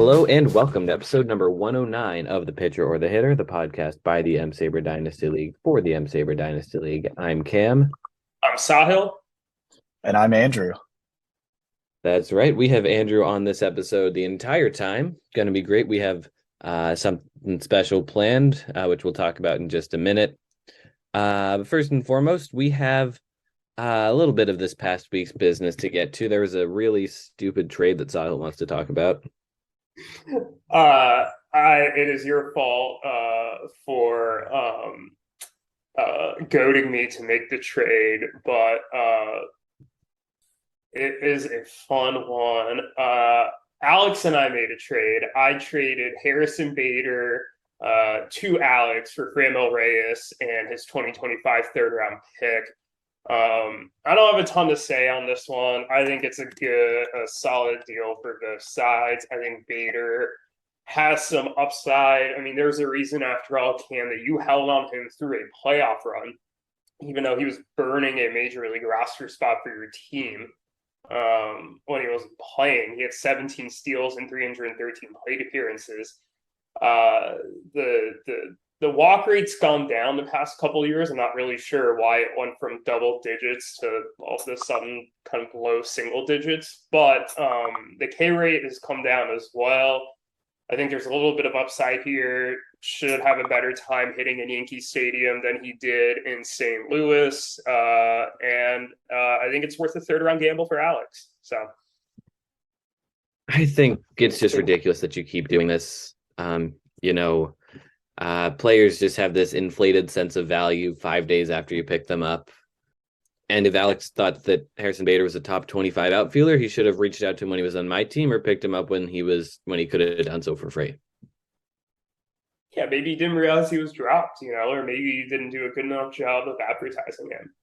Hello and welcome to episode number 109 of The Pitcher or the Hitter, the podcast by the M-SABR Dynasty League for the M-SABR Dynasty League. I'm Cam. I'm Sahil. And I'm Andrew. That's right. We have Andrew on this episode the entire time. Going to be great. We have something special planned, which we'll talk about in just a minute. But first and foremost, we have a little bit of this past week's business to get to. There was a really stupid trade that Sahil wants to talk about. It is your fault for goading me to make the trade, but it is a fun one. Alex and I made a trade. I traded Harrison Bader to Alex for Franmil Reyes and his 2025 third-round pick. I don't have a ton to say on this one. I think it's a solid deal for both sides. I think Bader has some upside. I mean, there's a reason, after all, Cam, that you held on him through a playoff run, even though he was burning a major league roster spot for your team when he wasn't playing. He had 17 steals and 313 plate appearances. The walk rate's gone down the past couple of years. I'm not really sure why it went from double digits to all of a sudden kind of low single digits, but the K rate has come down as well. I think there's a little bit of upside here. Should have a better time hitting in Yankee Stadium than he did in St. Louis. And I think it's worth a third round gamble for Alex. So I think it's just ridiculous that you keep doing this. Players just have this inflated sense of value 5 days after you pick them up. And if Alex thought that Harrison Bader was a top 25 outfielder, he should have reached out to him when he was on my team or picked him up when he could have done so for free. Yeah, maybe he didn't realize he was dropped, or maybe he didn't do a good enough job of advertising him.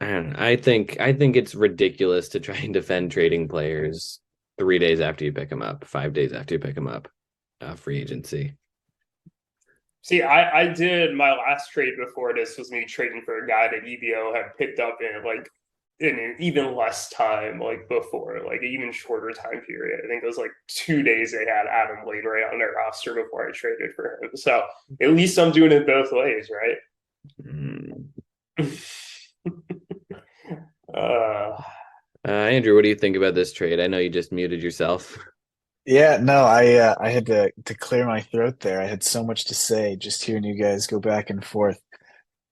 I don't know. I think it's ridiculous to try and defend trading players 3 days after you pick them up, 5 days after you pick them up. Free agency. See, I did my last trade before this was me trading for a guy that EBO had picked up in an even less time, before, an even shorter time period. I think it was 2 days they had Adam Wainwright on their roster before I traded for him. So at least I'm doing it both ways, right? Andrew, what do you think about this trade? I know you just muted yourself. Yeah, no, I had to clear my throat there. I had so much to say just hearing you guys go back and forth.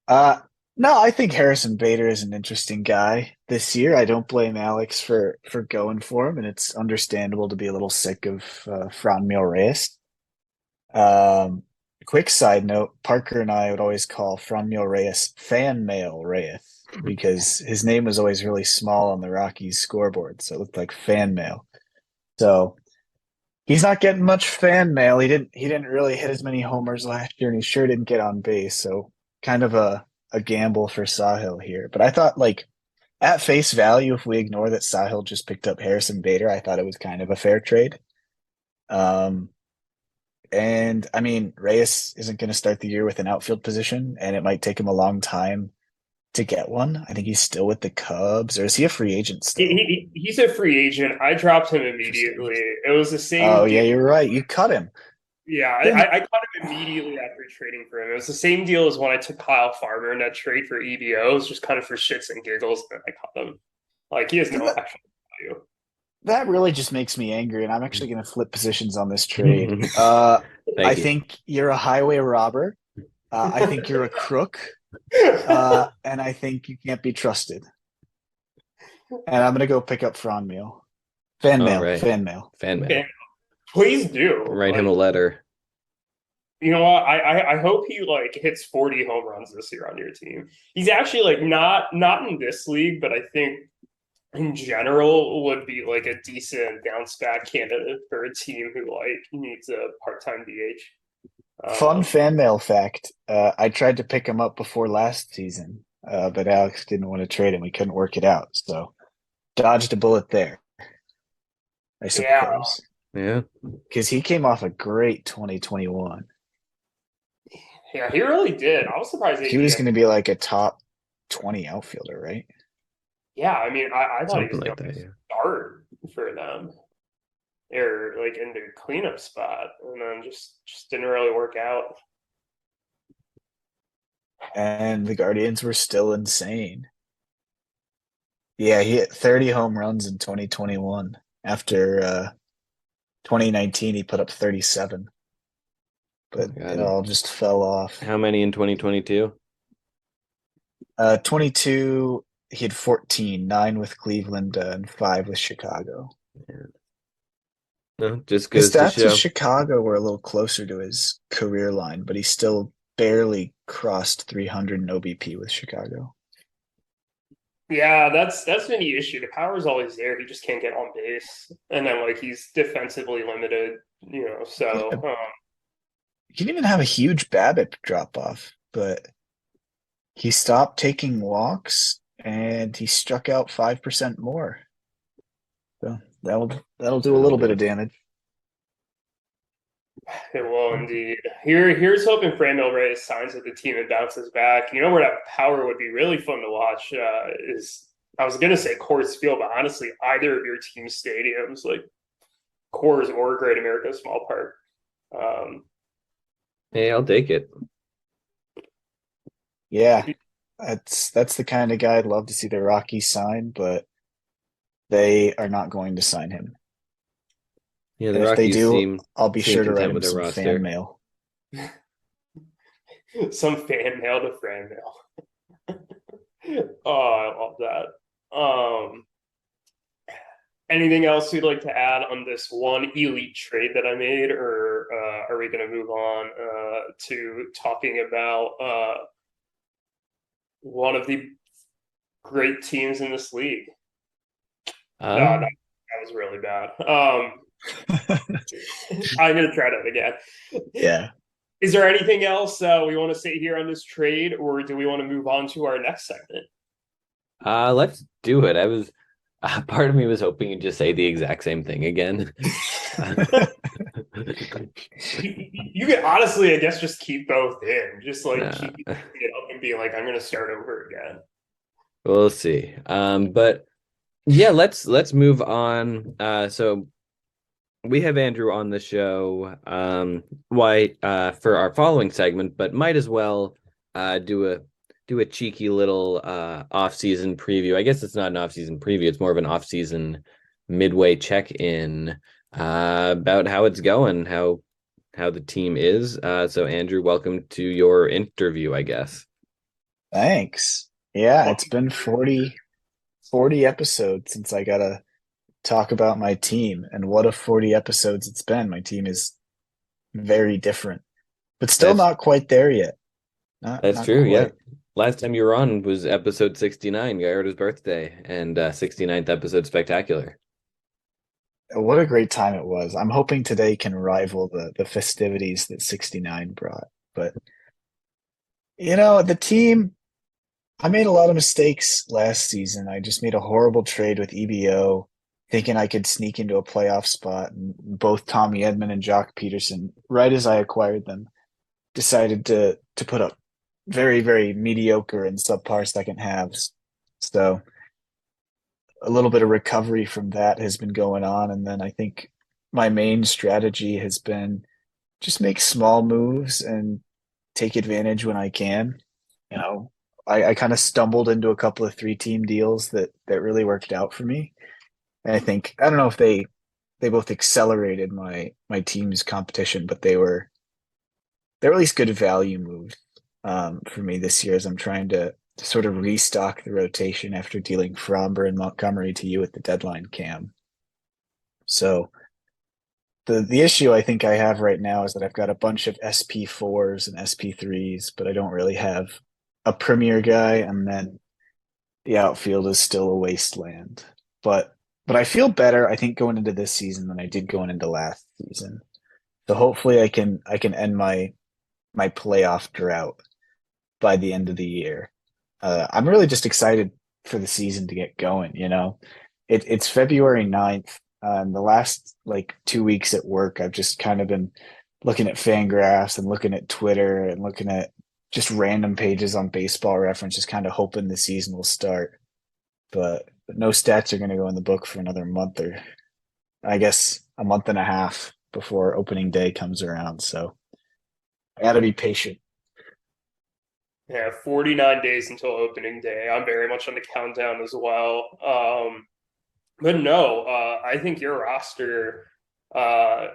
No, I think Harrison Bader is an interesting guy this year. I don't blame Alex for going for him, and it's understandable to be a little sick of Franmil Reyes. Quick side note, Parker and I would always call Franmil Reyes Fan Mail Reyes because his name was always really small on the Rockies scoreboard, so it looked like fan mail. So he's not getting much fan mail. He didn't really hit as many homers last year, and he sure didn't get on base. So kind of a gamble for Sahil here. But I thought, at face value, if we ignore that Sahil just picked up Harrison Bader, I thought it was kind of a fair trade. And I mean, Reyes isn't going to start the year with an outfield position, and it might take him a long time to get one. I think he's still with the Cubs, or is he a free agent still? He's a free agent. I dropped him immediately. It was the same. Oh, yeah, you're right. You cut him. Yeah, I cut him immediately after trading for him. It was the same deal as when I took Kyle Farmer in that trade for EBO. It was just kind of for shits and giggles that I cut him. He has no actual value. That really just makes me angry, and I'm actually going to flip positions on this trade. I think you're a highway robber. I think you're a crook. And I think you can't be trusted. And I'm going to go pick up Franmil. Fan mail. Please do. Write him a letter. You know what? I hope he hits 40 home runs this year on your team. He's actually not in this league, but I think in general would be a decent bounce back candidate for a team who needs a part-time DH. Fun fan mail fact. I tried to pick him up before last season, but Alex didn't want to trade him. We couldn't work it out. So dodged a bullet there, I suppose. Yeah. Because he came off a great 2021. Yeah, he really did. I was surprised he was going to be a top 20 outfielder, right? Yeah, I mean, I thought he was Something going to start for them. or like in the cleanup spot, and then just didn't really work out. And the Guardians were still insane. Yeah, he hit 30 home runs in 2021. After 2019, he put up 37, Oh but my it God. all just fell off. How many in 2022? 22, he had 14, nine with Cleveland and five with Chicago. Yeah. No, just His goes to stats with show. Chicago were a little closer to his career line, but he still barely crossed 300 in OBP with Chicago. Yeah, that's been the issue. The power's always there. He just can't get on base, and then like he's defensively limited. Yeah, So he didn't even have a huge BABIP drop off, but he stopped taking walks and he struck out 5% more. So that'll do a That'll little do bit of it. damage. it will indeed. Here's hoping Franmil Reyes signs with the team and bounces back. You know where that power would be really fun to watch is I was gonna say Coors Field, but honestly, either of your team stadiums, like Coors or Great America Small Park. Um, Hey, I'll take it. Yeah, that's the kind of guy I'd love to see the Rockies sign, but they are not going to sign him. Yeah, the And if they Rockies do, seem I'll be seem sure to write content with him their some fan roster. mail. some fan mail to fan mail. Oh, I love that. Anything else you'd like to add on this one elite trade that I made, or are we going to move on to talking about one of the great teams in this league? No, Um, that was really bad. I'm going to try that again. Yeah. Is there anything else we want to say here on this trade, or do we want to move on to our next segment? let's do it. I was part of me was hoping you'd just say the exact same thing again. You could honestly, I guess, just keep both in, just like Nah, keep it up and being like, I'm going to start over again. we'll see. But yeah, let's move on. So we have Andrew on the show, why for our following segment, but might as well do a cheeky little off-season preview. I guess it's not an off-season preview, it's more of an off-season midway check-in about how it's going, how the team is. So Andrew, welcome to your interview, I guess. Thanks. Yeah, it's been 40 episodes since I got to talk about my team. And what a 40 episodes it's been. My team is very different, but still That's not quite there yet. that's Not true, yeah. quite. Last time you were on was episode 69, Gallardo's birthday, and 69th episode spectacular. What a great time it was. I'm hoping today can rival the festivities that 69 brought. But the team, I made a lot of mistakes last season. I just made a horrible trade with EBO, thinking I could sneak into a playoff spot. And both Tommy Edman and Jock Peterson, right as I acquired them, decided to put up very, very mediocre and subpar second halves. So a little bit of recovery from that has been going on. And then I think my main strategy has been just make small moves and take advantage when I can. You know, I kind of stumbled into a couple of 3-team deals that really worked out for me. And I don't know if they both accelerated my team's competition, but they're at least good value moves for me this year as I'm trying to sort of restock the rotation after dealing Fromber and Montgomery to you at the deadline, Cam. So the issue I think I have right now is that I've got a bunch of SP4s and SP3s, but I don't really have a premier guy, and then the outfield is still a wasteland. But I feel better, I think, going into this season than I did going into last season. So hopefully I can end my playoff drought by the end of the year. I'm really just excited for the season to get going. It's February 9th. The last like 2 weeks at work, I've just kind of been looking at Fangraphs and looking at Twitter and looking at just random pages on Baseball Reference, just kind of hoping the season will start. But no stats are going to go in the book for another month, or I guess a month and a half before opening day comes around. So I got to be patient. Yeah, 49 days until opening day. I'm very much on the countdown as well. But no, I think your roster, uh,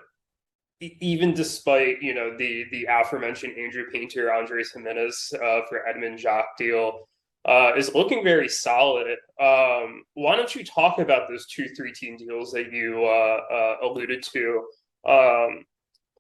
even despite the aforementioned Andrew Painter, Andres Jimenez for Edmund Jock deal, is looking very solid. Why don't you talk about those 2 3 team deals that you alluded to? Um,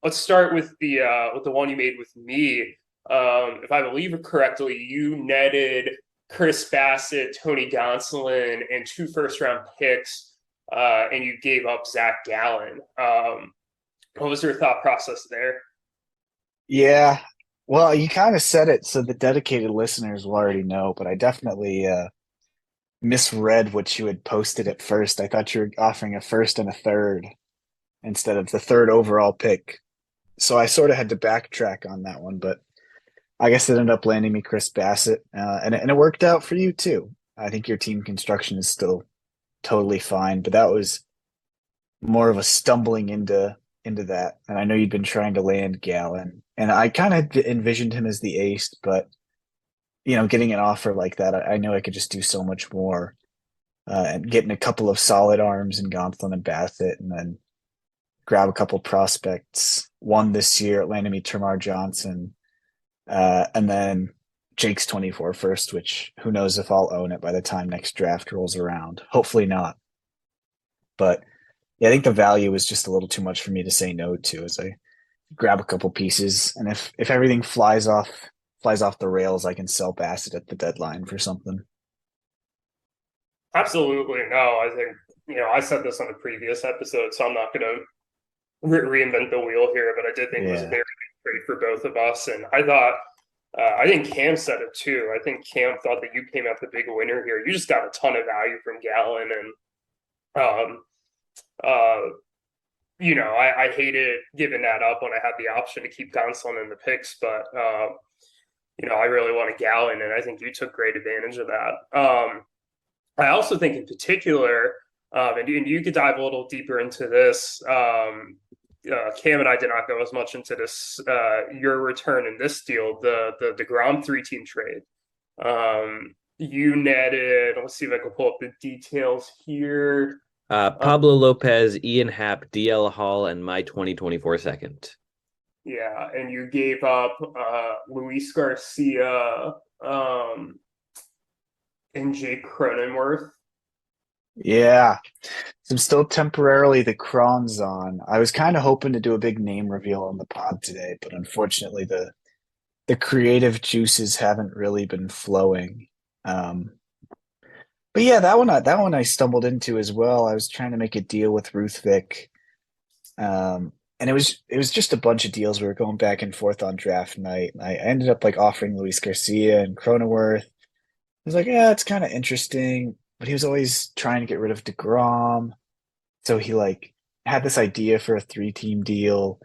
let's start with the one you made with me. If I believe it correctly, you netted Chris Bassett, Tony Gonsolin, and 2 first-round picks, and you gave up Zach Gallen. What was your thought process there? Yeah. Well, you kind of said it, so the dedicated listeners will already know, but I definitely misread what you had posted at first. I thought you were offering a first and a third instead of the third overall pick. So I sort of had to backtrack on that one, but I guess it ended up landing me Chris Bassett, and it worked out for you too. I think your team construction is still totally fine, but that was more of a stumbling into that. And I know you'd been trying to land Gallon, and I kind of envisioned him as the ace, but getting an offer like that, I know I could just do so much more. And getting a couple of solid arms in Gonsolin and Bassett, and then grab a couple prospects. One this year, it landed me Termar Johnson, and then Jake's 24 first, which who knows if I'll own it by the time next draft rolls around. Hopefully not. But yeah, I think the value was just a little too much for me to say no to as I grab a couple pieces. And if everything flies off the rails, I can sell Bassett at the deadline for something. Absolutely. No, I think, I said this on the previous episode, so I'm not going to reinvent the wheel here, but I did think it was a Yeah. very good trade for both of us. And I think Cam said it too. I think Cam thought that you came out the big winner here. You just got a ton of value from Gallon, and uh, I hated giving that up when I had the option to keep Gonsolin in the picks, but I really want a Gallon, and I think you took great advantage of that. I also think, in particular, and you could dive a little deeper into this. Cam and I did not go as much into this. Your return in this deal, the Degrom 3 team trade. You netted. Let's see if I can pull up the details here. Pablo Lopez, Ian Happ, DL Hall, and my 2024 second. Yeah, and you gave up Luis Garcia and Jake Cronenworth. Yeah. So I'm still temporarily the Crons on. I was kind of hoping to do a big name reveal on the pod today, but unfortunately the creative juices haven't really been flowing. Um, but yeah, that one I stumbled into as well. I was trying to make a deal with Ruth Vic. And it was just a bunch of deals. We were going back and forth on draft night. I ended up like offering Luis Garcia and Cronenworth. I was like, yeah, it's kind of interesting, but he was always trying to get rid of DeGrom. So he like had this idea for a 3 team deal.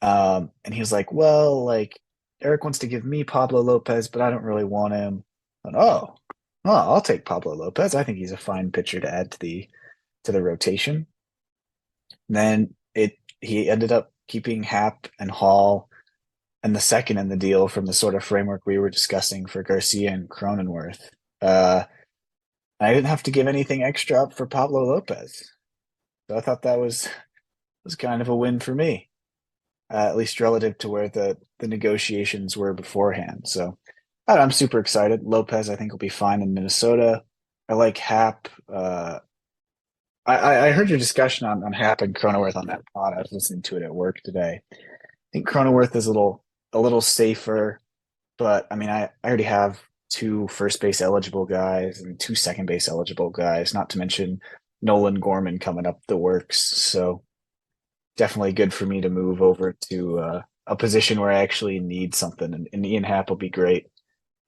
And he was like, well, like Eric wants to give me Pablo Lopez, but I don't really want him. And, I'll take Pablo Lopez. I think he's a fine pitcher to add to the rotation. And then he ended up keeping Happ and Hall and the second in the deal from the sort of framework we were discussing for Garcia and Cronenworth. I didn't have to give anything extra up for Pablo Lopez. So I thought that was kind of a win for me, at least relative to where the negotiations were beforehand. So I'm super excited. Lopez, I think, will be fine in Minnesota. I like Happ. I heard your discussion on Happ and Cronenworth on that pod. I was listening to it at work today. I think Cronenworth is a little safer, but I mean, I already have 2 first base eligible guys and 2 second base eligible guys, not to mention Nolan Gorman coming up the works. So definitely good for me to move over to a position where I actually need something. And Ian Happ will be great.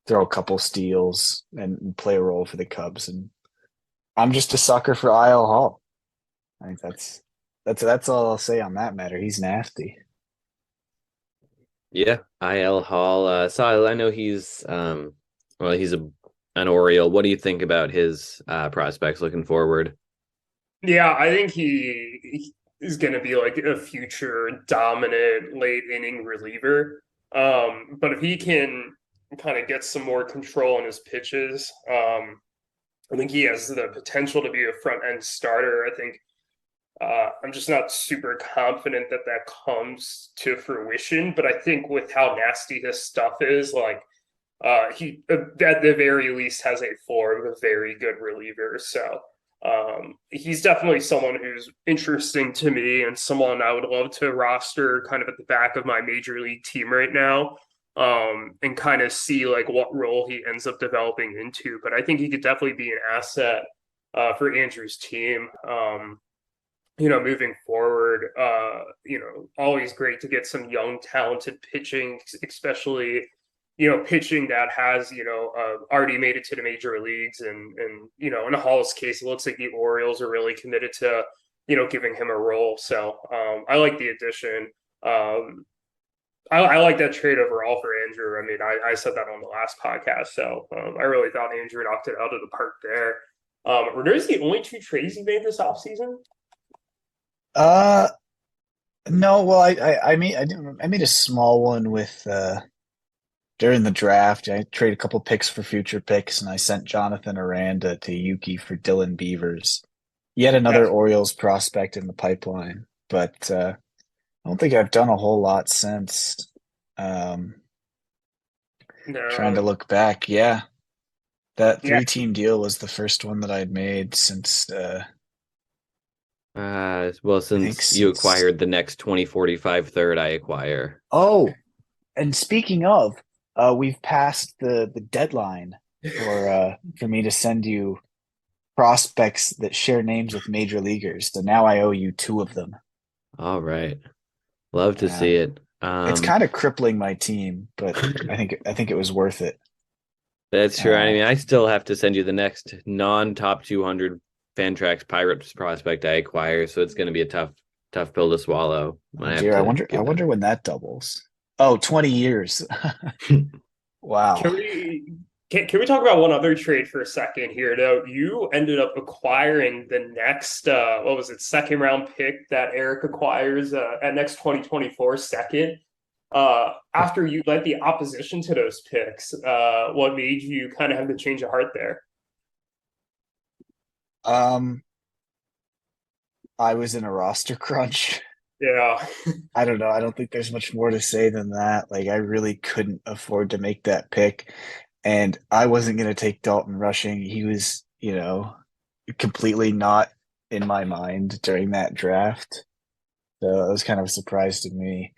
Throw a couple steals and play a role for the Cubs. And I'm just a sucker for IL Hall. I think that's all I'll say on that matter. He's nasty. Yeah, IL Hall. Sahil, I know he's an Oriole. What do you think about his prospects looking forward? Yeah, I think is going to be like a future dominant late inning reliever. But if he can kind of get some more control in his pitches, I think he has the potential to be a front end starter. I think I'm just not super confident that that comes to fruition. But I think with how nasty his stuff is, like he at the very least has a floor of a very good reliever. So he's definitely someone who's interesting to me and someone I would love to roster kind of at the back of my major league team right now. And kind of see like what role he ends up developing into. But I think he could definitely be an asset for Andrew's team. Moving forward, always great to get some young, talented pitching, especially, pitching that has, already made it to the major leagues. And in Hall's case, it looks like the Orioles are really committed to, giving him a role. So I like the addition. I like that trade overall for Andrew. I mean, I said that on the last podcast. So I really thought Andrew knocked it out of the park there. Were those the only two trades he made this offseason? No, well, I made a small one with during the draft. I traded a couple picks for future picks, and I sent Jonathan Aranda to Yuki for Dylan Beavers. Yet another Orioles prospect in the pipeline, but I don't think I've done a whole lot since. No. Trying to look back, yeah, that 3-team deal was the first one that I'd made since. Since you acquired the next 2045 third, I acquire. Oh, and speaking of, we've passed the deadline for me to send you prospects that share names with major leaguers. So now I owe you 2 of them. All right. Love to see it. It's kind of crippling my team, but I think it was worth it. That's true. I mean, I still have to send you the next non-top 200 Fantrax Pirates prospect I acquire, so it's going to be a tough pill to swallow. I wonder when that doubles. Oh, 20 years. Wow. Can we talk about one other trade for a second here? Though you ended up acquiring the next second round pick that Eric acquires at next 2024 second. After you led the opposition to those picks, what made you kind of have the change of heart there? I was in a roster crunch. Yeah. I don't know. I don't think there's much more to say than that. Like, I really couldn't afford to make that pick. And I wasn't going to take Dalton Rushing. He was, completely not in my mind during that draft. So it was kind of a surprise to me.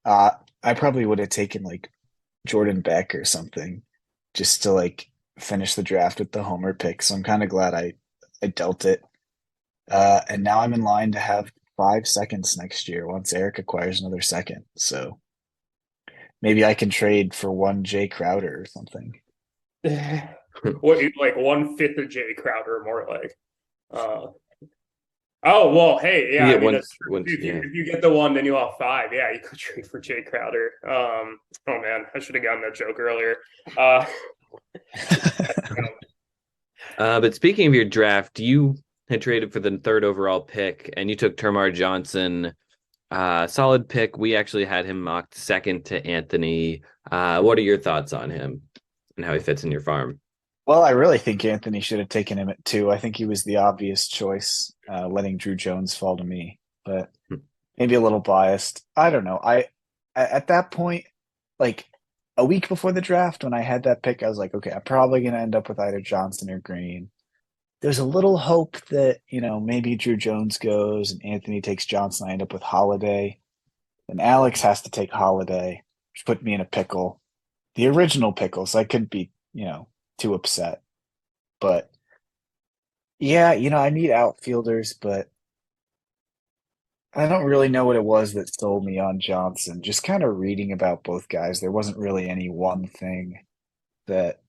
I probably would have taken like Jordan Beck or something just to like finish the draft with the homer pick. So I'm kind of glad I dealt it. And now I'm in line to have 5 seconds next year once Eric acquires another second. So maybe I can trade for 1 Jay Crowder or something. What, like 1/5 of Jay Crowder, more like. Oh well, hey, yeah. I mean, that's true. If you get the 1, then you'll have 5. Yeah, you could trade for Jay Crowder. Oh man, I should have gotten that joke earlier. But speaking of your draft, you had traded for the 3rd overall pick, and you took Termar Johnson. Solid pick. We actually had him mocked 2nd to Anthony. What are your thoughts on him and how he fits in your farm? Well, I really think Anthony should have taken him at 2. I think he was the obvious choice, letting Drew Jones fall to me, but maybe a little biased. I don't know. At that point, like a week before the draft, when I had that pick, I was like, okay, I'm probably going to end up with either Johnson or Green. There's a little hope that, maybe Drew Jones goes and Anthony takes Johnson. I end up with Holiday. And Alex has to take Holiday, which put me in a pickle. The original pickle, so I couldn't be, too upset. But yeah, I need outfielders, but I don't really know what it was that sold me on Johnson. Just kind of reading about both guys, there wasn't really any one thing that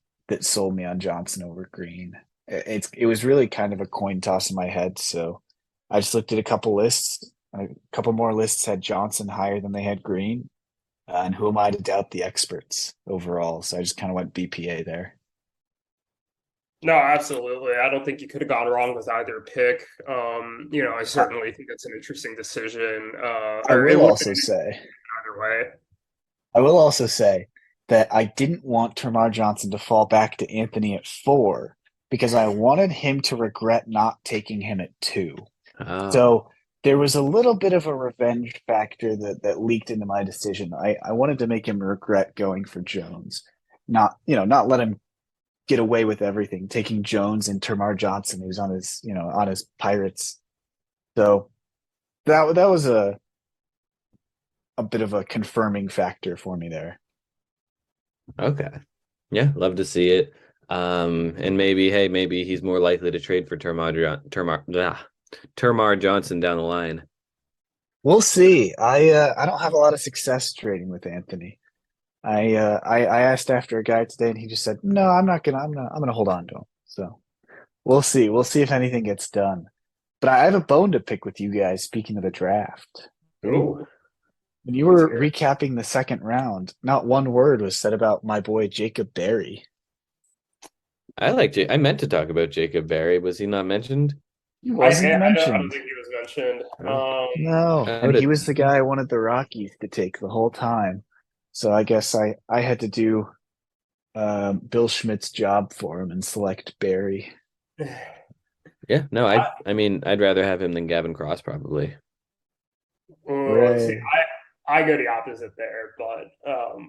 sold me on Johnson over Green. It was really kind of a coin toss in my head. So I just looked at a couple lists. A couple more lists had Johnson higher than they had Green. And who am I to doubt the experts overall? So I just kind of went BPA there. No, absolutely. I don't think you could have gone wrong with either pick. I I, certainly think that's an interesting decision. I Or it will would have been also say, either way. I will also say that I didn't want Termar Johnson to fall back to Anthony at 4 because I wanted him to regret not taking him at 2. Oh, So there was a little bit of a revenge factor that leaked into my decision. I wanted to make him regret going for Jones, not let him get away with everything, taking Jones and Termar Johnson, who's on his Pirates. So that was a bit of a confirming factor for me there. okay. Yeah, love to see it. And maybe he's more likely to trade for Termar Johnson down the line. We'll see. I don't have a lot of success trading with Anthony. I asked after a guy today, and he just said, "No, I'm gonna hold on to him." So we'll see. We'll see if anything gets done. But I have a bone to pick with you guys. Speaking of the draft, ooh, Oh, when you let's were hear it. recapping the second round, not one word was said about my boy Jacob Berry. I meant to talk about Jacob Berry. Was he not mentioned? He I wasn't don't mentioned. think he was mentioned. Oh, No, I and would he have. was the guy I wanted the Rockies to take the whole time. So I guess I had to do Bill Schmidt's job for him and select Barry. Yeah, no, I, I mean, I'd rather have him than Gavin Cross probably. let's see. Hooray. I go the opposite there, but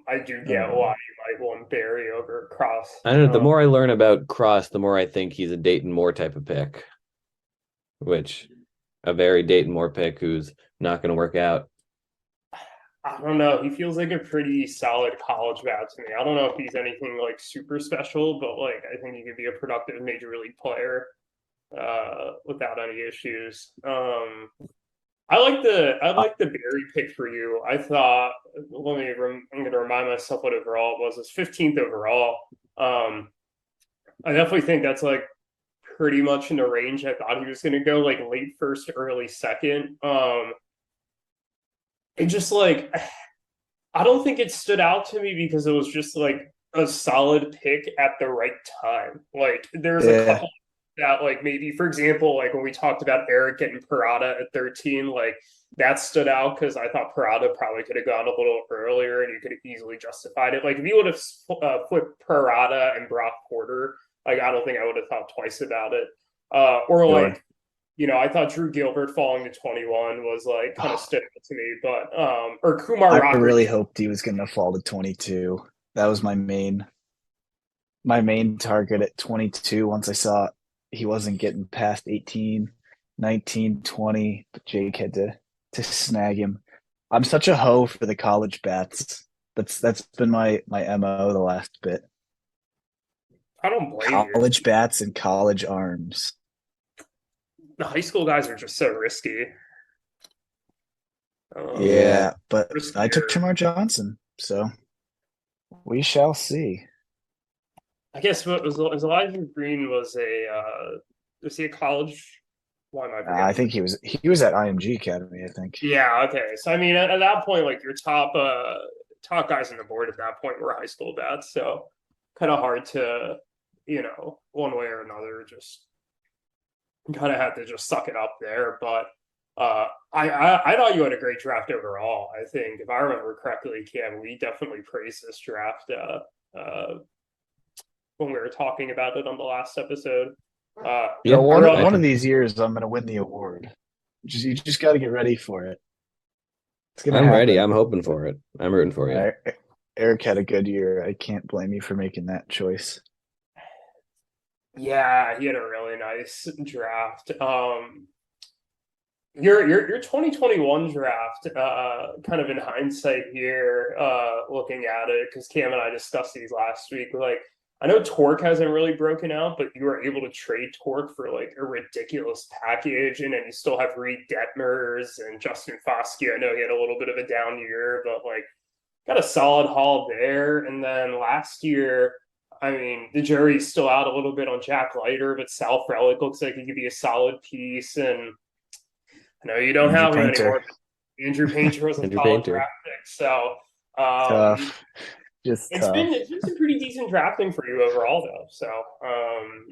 I do get why Uh, you might want Barry over Cross. I don't know. The more I learn about Cross, the more I think he's a Dayton Moore type of pick, which a very Dayton Moore pick who's not going to work out. I don't know. He feels like a pretty solid college bat to me. I don't know if he's anything like super special, but like I think he could be a productive major league player without any issues. I like the Barry pick for you. I thought I'm going to remind myself what overall it was. It's 15th overall. Um, I definitely think that's like pretty much in the range I thought he was going to go, like late first, early second. And just like I don't think it stood out to me because it was just like a solid pick at the right time. Like there's a yeah, couple that like maybe for example, like when we talked about Eric getting Parada at 13, like that stood out because I thought Parada probably could have gone a little earlier and you could have easily justified it. Like if you would have flipped Parada and Brock Porter, like I don't think I would have thought twice about it. Or sure. like I thought Drew Gilbert falling to 21 was like kind of Oh, stood out to me, but or Kumar I Rocker. really hoped he was going to fall to 22. That was my main target at 22 once I saw he wasn't getting past 18, 19, 20, but Jake had to snag him. I'm such a hoe for the college bats. That's been my MO the last bit. I don't blame you. College bats and college arms. The high school guys are just so risky. Yeah. Yeah, but I took Riskier. Jamar Johnson, so we shall see. I guess what was Elijah Green was he a college? Why am I I forgetting? think he was at IMG Academy, I think. Yeah, okay. So I mean, at that point, like your top guys on the board at that point were high school bats, so kind of hard to, one way or another, just kind of had to just suck it up there. But I thought you had a great draft overall. I think if I remember correctly, Cam, we definitely praised this draft when we were talking about it on the last episode. So Yeah, I one really I one of can. these years, I'm gonna win the award. You just got to get ready for it. It's gonna I'm ready. happen. I'm hoping for it. I'm rooting for you. Uh, Eric had a good year. I can't blame you for making that choice. yeah, he had a really nice draft. Your 2021 draft, kind of in hindsight here, looking at it, because Cam and I discussed these last week. Like, I know Torque hasn't really broken out, but you were able to trade Torque for like a ridiculous package, and then you still have Reed Detmers and Justin Foskey. I know he had a little bit of a down year, but like got a solid haul there. And then last year, I mean, the jury's still out a little bit on Jack Leiter, but Sal Frelick looks like he could be a solid piece. And I know you don't Andrew have him Painter, anymore. Andrew Painter was a Andrew solid Painter. draft pick. So, um, tough. Just it's been some pretty decent drafting for you overall though. So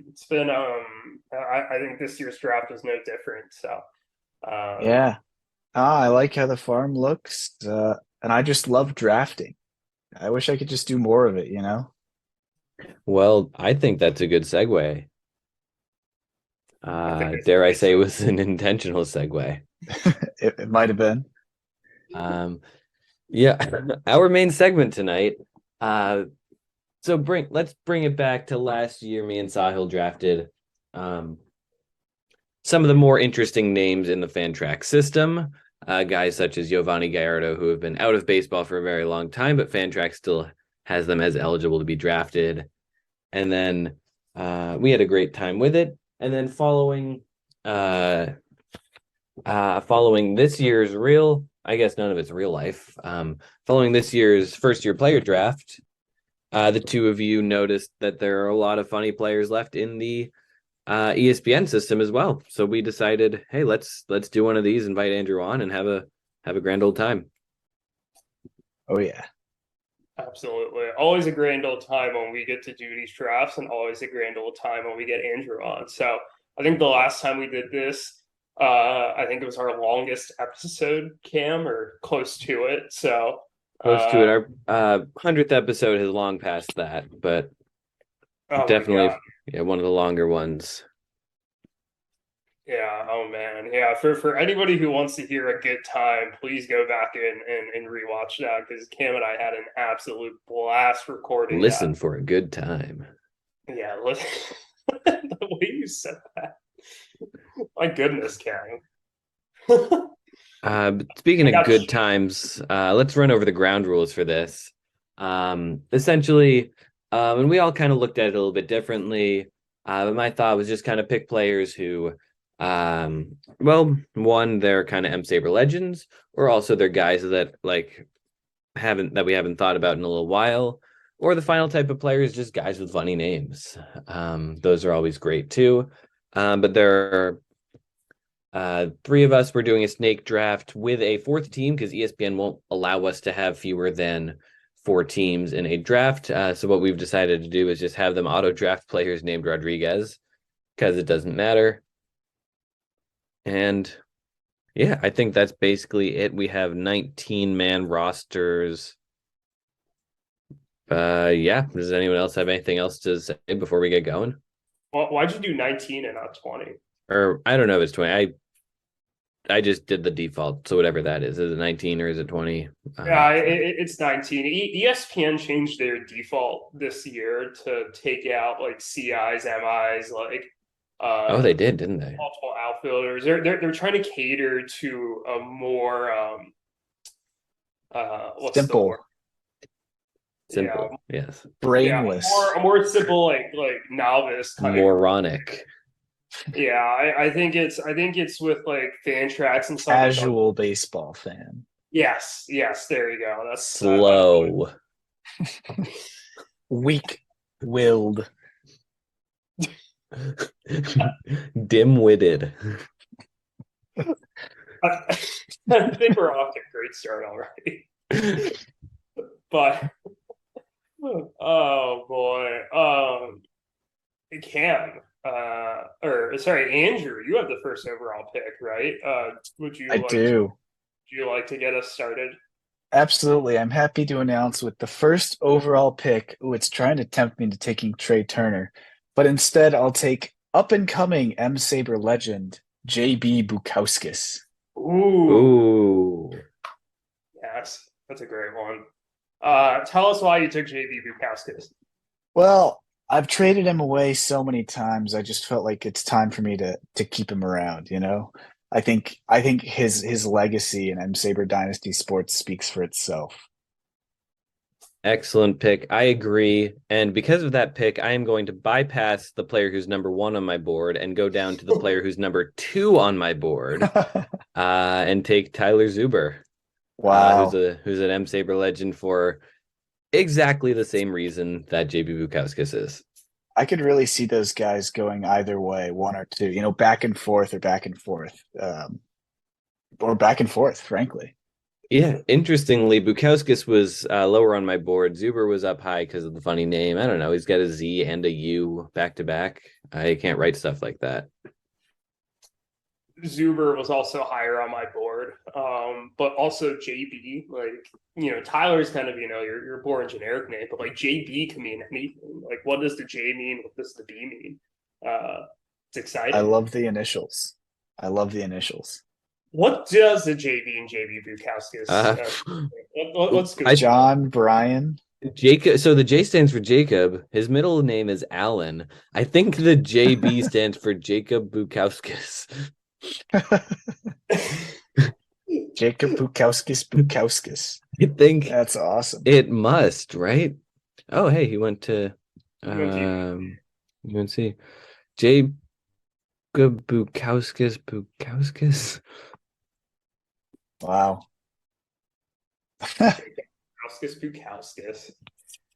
it's been I think this year's draft was no different. So yeah. I like how the farm looks, and I just love drafting. I wish I could just do more of it, you know? Well, I think that's a good segue. I think Dare I say it was an intentional segue. It might have been. Um, yeah, our main segment tonight. So let's bring it back to last year. Me and Sahil drafted some of the more interesting names in the Fantrax system. Guys such as Giovanni Gallardo, who have been out of baseball for a very long time, but Fantrax still has them as eligible to be drafted. And then we had a great time with it. And then following this year's I guess none of it's real life. Following this year's first year player draft, the two of you noticed that there are a lot of funny players left in the ESPN system as well. So we decided, hey, let's do one of these, invite Andrew on, and have a grand old time. Oh yeah. absolutely always a grand old time when we get to do these drafts, and always a grand old time when we get Andrew on. So I think the last time we did this, I think it was our longest episode, Cam, or close to it. So Close to it. Our 100th episode has long passed that, but oh definitely, yeah, one of the longer ones. Yeah, oh man. Yeah, for anybody who wants to hear a good time, please go back and rewatch that, because Cam and I had an absolute blast recording Listen that. for a good time. Yeah, listen, the way you said that. My goodness, Cam. Speaking I of got good you. times, let's run over the ground rules for this. Essentially, and we all kind of looked at it a little bit differently. But my thought was just kind of pick players who, well, one, they're kind of M-SABR legends, or also they're guys that we haven't thought about in a little while. Or the final type of player is just guys with funny names. Those are always great too. But there are three of us were doing a snake draft with a fourth team because ESPN won't allow us to have fewer than four teams in a draft. So what we've decided to do is just have them auto draft players named Rodriguez because it doesn't matter. And yeah, I think that's basically it. We have 19-man rosters. Yeah. Does anyone else have anything else to say before we get going? Well, why'd you do 19 and not 20? Or I don't know if it's 20. I just did the default, so whatever that is it 19 or is it 20? Yeah, it's 19. ESPN changed their default this year to take out like CIs, MIs, like Oh, they did, didn't they? multiple outfielders. They're trying to cater to a more what's the Simple, word? Simple, yes. brainless. A more simple like novice kind of. Moronic. Yeah, I think it's with like Fantrax and something. Casual baseball fan. Yes, there you go. That's Slow. Weak-willed. Dim-witted. I think we're off to a great start already. But oh boy, Cam, or sorry, Andrew, you have the first overall pick, right? I do. Would you like to get us started? Absolutely. I'm happy to announce with the first overall pick, ooh, it's trying to tempt me into taking Trey Turner, but instead I'll take up and coming M-SABR legend, JB Bukowskis. Ooh, Ooh. yes, that's a great one. Tell us why you took JB Bukowskis. Well, I've traded him away so many times. I just felt like it's time for me to keep him around, you know? I think his legacy in M-SABR Dynasty Sports speaks for itself. Excellent pick. I agree. And because of that pick, I am going to bypass the player who's number one on my board and go down to the player who's number two on my board and take Tyler Zuber, Wow. who's an M-SABR legend for exactly the same reason that JB Bukowskis is. I could really see those guys going either way, one or two, you know, back and forth or back and forth, or back and forth, frankly. Yeah, interestingly, Bukowskis was lower on my board. Zuber was up high because of the funny name. I don't know. He's got a Z and a U back to back. I can't write stuff like that. Zuber was also higher on my board, but also JB. Like, Tyler's kind of your boring generic name, but like JB can mean anything. Like, what does the J mean? What does the B mean? It's I exciting. love the initials. I love the initials. What does the JB and JB Bukowskis? Uh, Let's go. I John Bryan. Jacob. So the J stands for Jacob. His middle name is Alan. I think the JB stands for Jacob Bukowskis. Jacob Bukowskis. I think That's awesome. it must, right? Oh, hey, he went to UNT. UNC. Jacob Bukowskis. Wow. Bukowskis.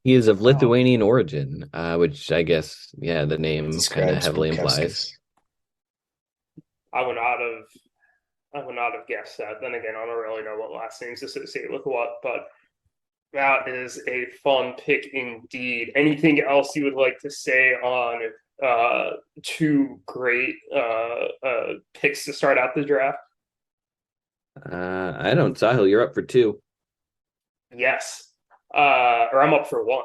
He is of Wow. Lithuanian origin, which I guess, yeah, the name kind of Describes heavily Bukowskis. implies. I would not have guessed that. Then again, I don't really know what last names associate with what, but that is a fun pick indeed. Anything else you would like to say on two great picks to start out the draft? I don't. Sahil, you're up for two. Yes. Or I'm up for one.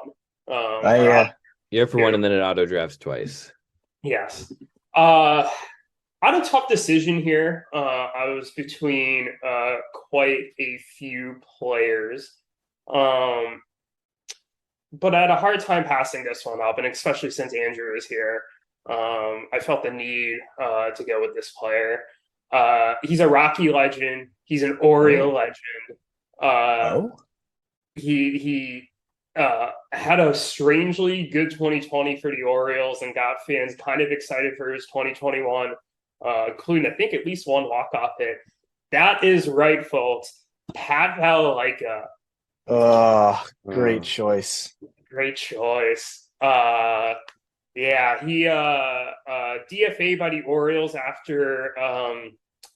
You're up for one, and then it auto drafts twice. Yes. I had a tough decision here. I was between quite a few players. But I had a hard time passing this one up, and especially since Andrew is here, I felt the need to go with this player. He's a Rocky legend. He's an Oriole legend. Oh, He had a strangely good 2020 for the Orioles and got fans kind of excited for his 2021, including I think at least one walk-off hit. That is right, folks. Pat Valleika. oh, great choice. Great choice. Yeah, he DFA by the Orioles after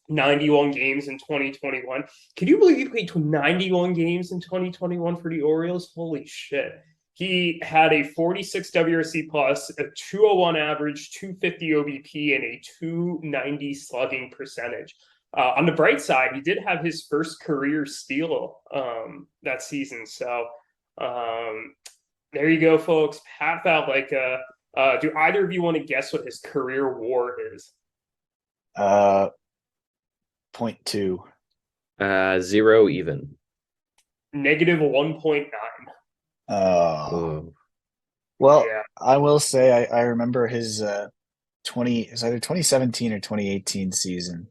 91 games in 2021. Can you believe he played 91 games in 2021 for the Orioles? Holy shit. He had a 46 WRC plus, a 201 average, 250 OBP, and a 290 slugging percentage. On the bright side, he did have his first career steal that season. So there you go, folks. Pat Valleika. Do either of you want to guess what his career WAR is? 0.2. 0 even. Negative 1.9. Oh. Well, Yeah. I will say I remember his it was either 2017 or 2018 season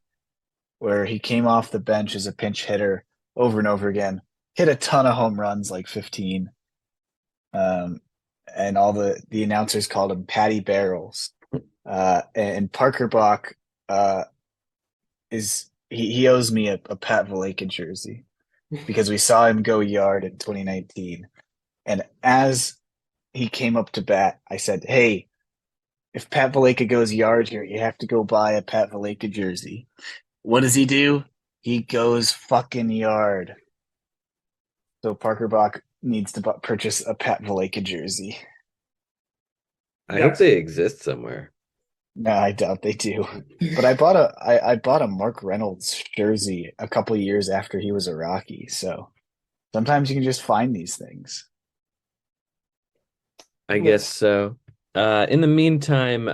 where he came off the bench as a pinch hitter over and over again, hit a ton of home runs, like 15. And all the announcers called him Patty Barrels. And Parker Bach he owes me a Pat Valleika jersey because we saw him go yard in 2019. And as he came up to bat, I said, "Hey, if Pat Valleika goes yard here, you have to go buy a Pat Valleika jersey." What does he do? He goes fucking yard. So Parker Bach needs to purchase a Pat Valleika jersey. I hope they exist somewhere. No, I doubt they do. But I bought a Mark Reynolds jersey a couple years after he was a Rocky. So sometimes you can just find these things. I guess so. In the meantime,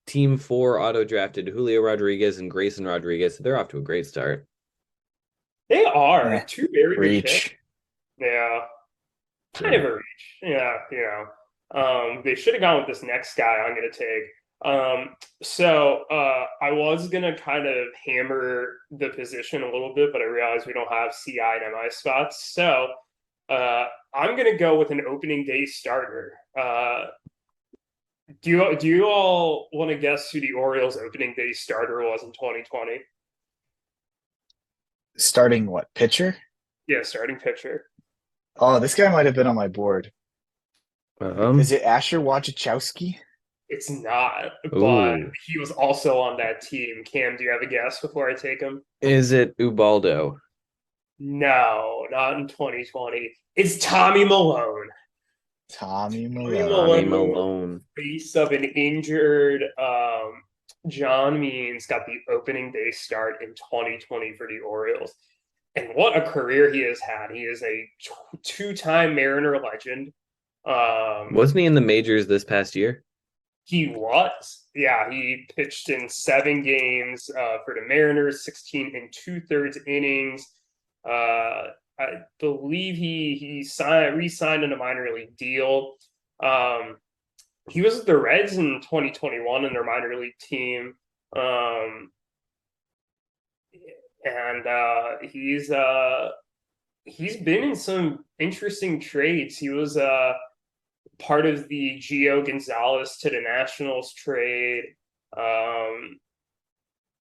Team 4 auto drafted Julio Rodriguez and Grayson Rodriguez. They're off to a great start. They are two very good picks. Reach. Yeah. Kind of a reach. Yeah, they should have gone with this next guy I'm going to take. So I was going to kind of hammer the position a little bit, but I realized we don't have CI and MI spots. So I'm going to go with an opening day starter. Do you all want to guess who the Orioles opening day starter was in 2020? Starting what? Pitcher? Yeah, starting pitcher. Oh, this guy might have been on my board. Um, Is it Asher Wojciechowski? It's not, but Ooh. he was also on that team. Cam, do you have a guess before I take him? Is it Ubaldo? No, not in 2020. It's Tommy Malone. Tommy Tommy Malone. Tommy Malone, Malone. face of an injured John Means, got the opening day start in 2020 for the Orioles. And what a career he has had. He is a two-time Mariner legend. Wasn't he in the majors this past year? He was. Yeah, he pitched in 7 games for the Mariners, 16 and two-thirds innings. I believe he re-signed in a minor league deal. Um, he was with the Reds in 2021 in their minor league team. And he's been in some interesting trades. He was part of the Gio Gonzalez to the Nationals trade.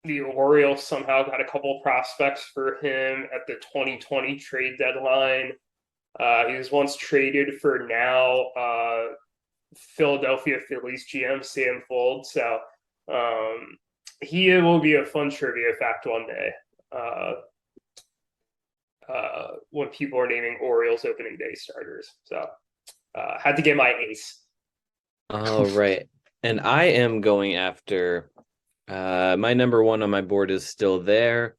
The Orioles somehow got a couple prospects for him at the 2020 trade deadline. He was once traded for now Philadelphia Phillies GM Sam Fold. So he will be a fun trivia fact one day when people are naming Orioles opening day starters. So had to get my ace. All right. And I am going after my number one on my board is still there.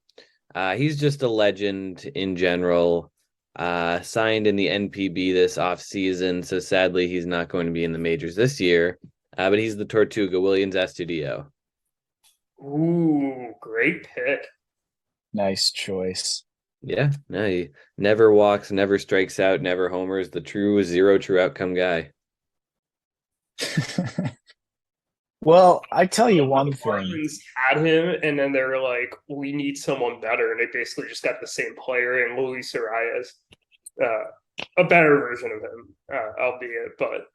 He's just a legend in general. Signed in the NPB this offseason, so sadly he's not going to be in the majors this year. But he's the Tortuga, Williams Astudillo. Ooh, great pick. Nice choice. Yeah, no, he never walks, never strikes out, never homers. The zero true outcome guy. Well, I tell you one The thing. Marlins had him, and then they were like, "We need someone better," and they basically just got the same player in Luis Arias, a better version of him, albeit, but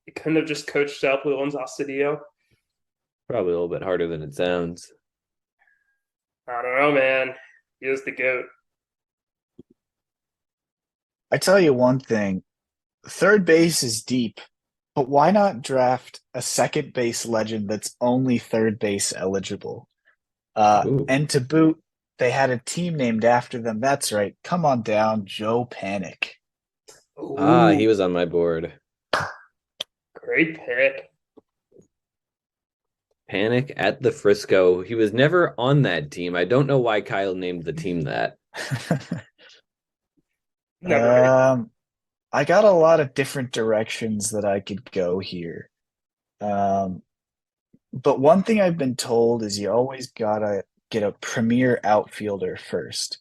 he couldn't have just coached up Williams Astudillo. Probably a little bit harder than it sounds. I don't know, man. He is the GOAT. I tell you one thing. Third base is deep, but why not draft a second base legend that's only third base eligible? Ooh. And to boot, they had a team named after them. That's right. Come on down, Joe Panic. Ooh, He was on my board. great pick. Panic at the Frisco. He was never on that team. I don't know why Kyle named the team that. Never. I got a lot of different directions that I could go here. Um, but one thing I've been told is you always gotta get a premier outfielder first.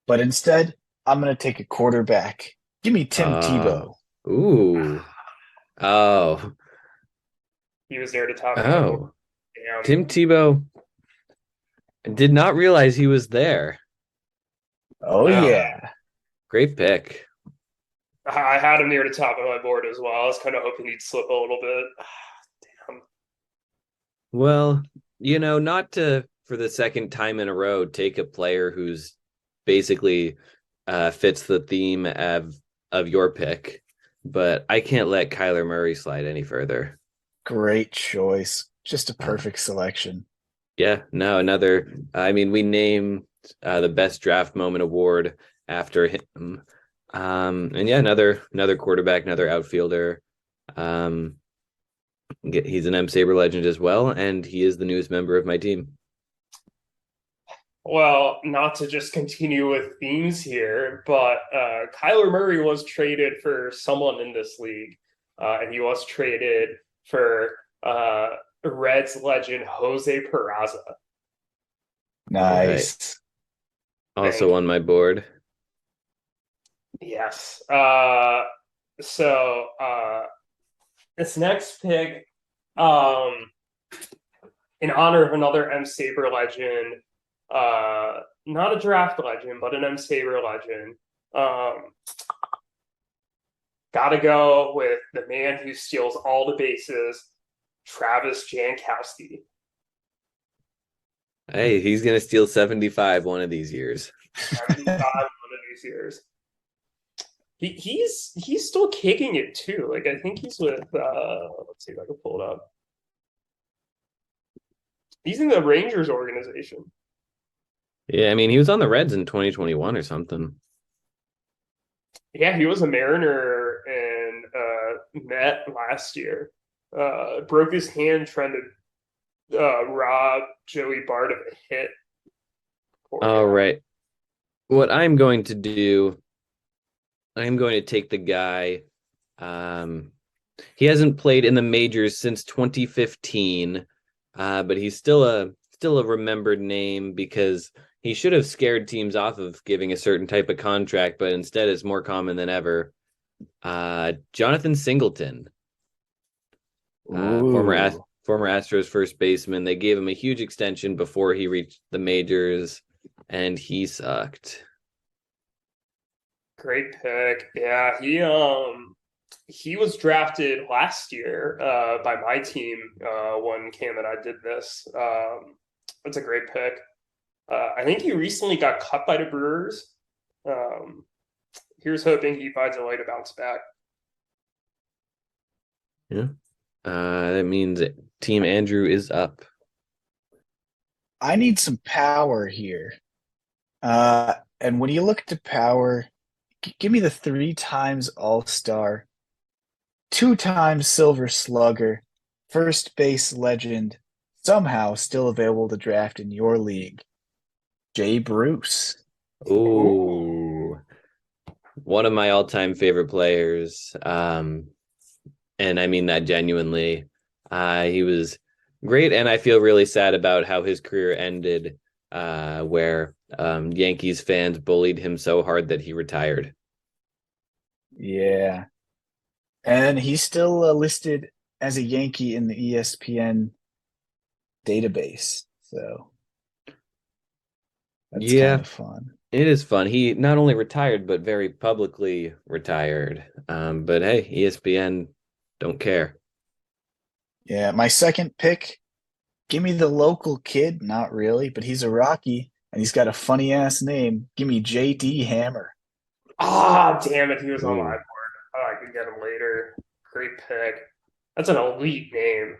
But instead, I'm gonna take a quarterback. Give me Tim Uh, Tebow. ooh. Oh. He was there to top of my board. Oh. Damn. Tim Tebow. Did not realize he was there. Oh Wow. yeah. Great pick. I had him near the top of my board as well. I was kind of hoping he'd slip a little bit. Damn. Well, not to, for the second time in a row, take a player who's basically fits the theme of your pick, but I can't let Kyler Murray slide any further. Great choice. Just a Uh, perfect selection. yeah, no, we name the best draft moment award after him. And yeah, another quarterback, another outfielder. He's an M-SABR legend as well, and he is the newest member of my team. Well, not to just continue with themes here, but Kyler Murray was traded for someone in this league, and he was traded for Reds legend Jose Peraza. Nice. Also on my board. Yes. So this next pick, in honor of another M-SABR legend, not a draft legend, but an M-SABR legend. Gotta go with the man who steals all the bases, Travis Jankowski. Hey, he's gonna steal 75 one of these years. 75 one of these years. He's still kicking it too. Like I think he's with let's see if I can pull it up. He's in the Rangers organization. Yeah, I mean, he was on the Reds in 2021 or something. Yeah, he was a Mariner and Met last year. Broke his hand trying to rob Joey Bart of a hit. Poor All guy. right. What I'm going to do, I'm going to take the guy. Um, he hasn't played in the majors since 2015, but he's still a remembered name because he should have scared teams off of giving a certain type of contract, but instead it's more common than ever. Jonathan Singleton, uh, former Ast- Ooh. former Astros first baseman. They gave him a huge extension before he reached the majors, and he sucked. Great pick. Yeah, he was drafted last year by my team when Cam and I did this. That's a great pick. I think he recently got cut by the Brewers. Um, here's hoping he finds a way to bounce back. Yeah. That means Team Andrew is up. I need some power here. And when you look to power, give me the 3 times All-Star, 2 times Silver Slugger, first base legend, somehow still available to draft in your league, Jay Bruce. Ooh, Ooh, one of my all-time favorite players. And I mean that genuinely. He was great, and I feel really sad about how his career ended, where Yankees fans bullied him so hard that he retired. Yeah. And he's still listed as a Yankee in the ESPN database. So that's kind Yeah, of fun. it is fun. He not only retired, but very publicly retired. But hey, ESPN don't care. Yeah. My second pick, give me the local kid. Not really, but he's a Rocky and he's got a funny ass name. Give me JD Hammer. ah, damn it, he was on my Ooh. board. Oh, I could get him later. Great pick. That's an elite name.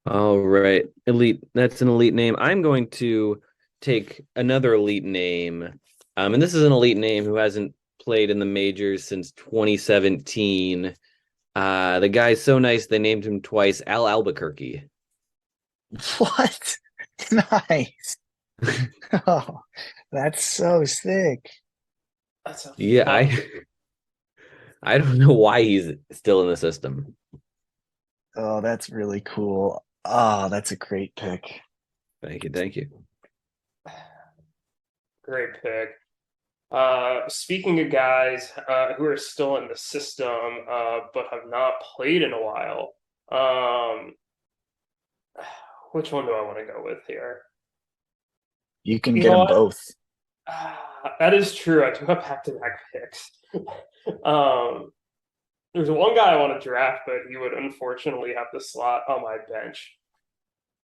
All right. Elite. That's an elite name. I'm going to take another elite name. And this is an elite name who hasn't played in the majors since 2017. The guy's so nice they named him twice, Al Albuquerque. What? Nice. Oh, that's so sick. That's a Yeah, fun. I don't know why he's still in the system. Oh, that's really cool. Oh, that's a great pick. Thank you, thank you. Great pick. Speaking of guys who are still in the system but have not played in a while, um, which one do I want to go with here? You can You get know them what? both. That is true. I do have back-to-back picks. um, there's one guy I want to draft, but he would unfortunately have to slot on my bench.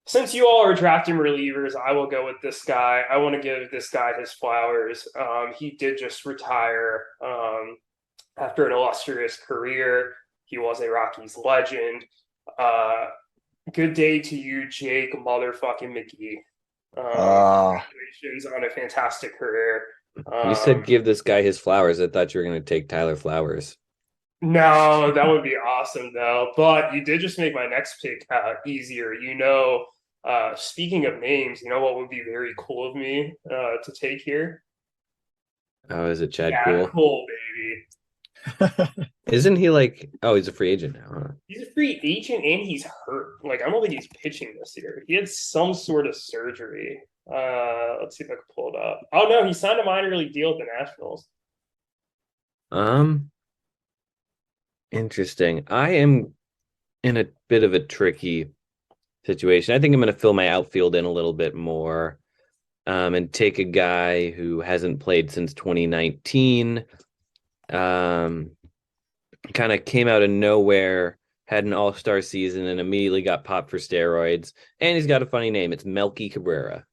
Since you all are drafting relievers, I will go with this guy. I want to give this guy his flowers. He did just retire after an illustrious career. He was a Rockies legend. Uh, good day to you, Jake motherfucking McGee. Oh, Congratulations on a fantastic career. You said Um, give this guy his flowers. I thought you were going to take Tyler Flowers. no, that would be awesome though. But you did just make my next pick easier. Speaking of names, you know what would be very cool of me to take here? Oh, is it Chad Yeah, Cool? cool, baby. Isn't he like, oh, he's a free agent now, huh? He's a free agent and he's hurt. Like, I don't think he's pitching this year. He had some sort of surgery. Let's see if I can pull it up. Oh no, he signed a minor league deal with the Nationals. Um, Interesting. I am in a bit of a tricky situation. I think I'm going to fill my outfield in a little bit more, and take a guy who hasn't played since 2019. Um, Kind of came out of nowhere, had an all-star season, and immediately got popped for steroids. And he's got a funny name. It's Melky Cabrera.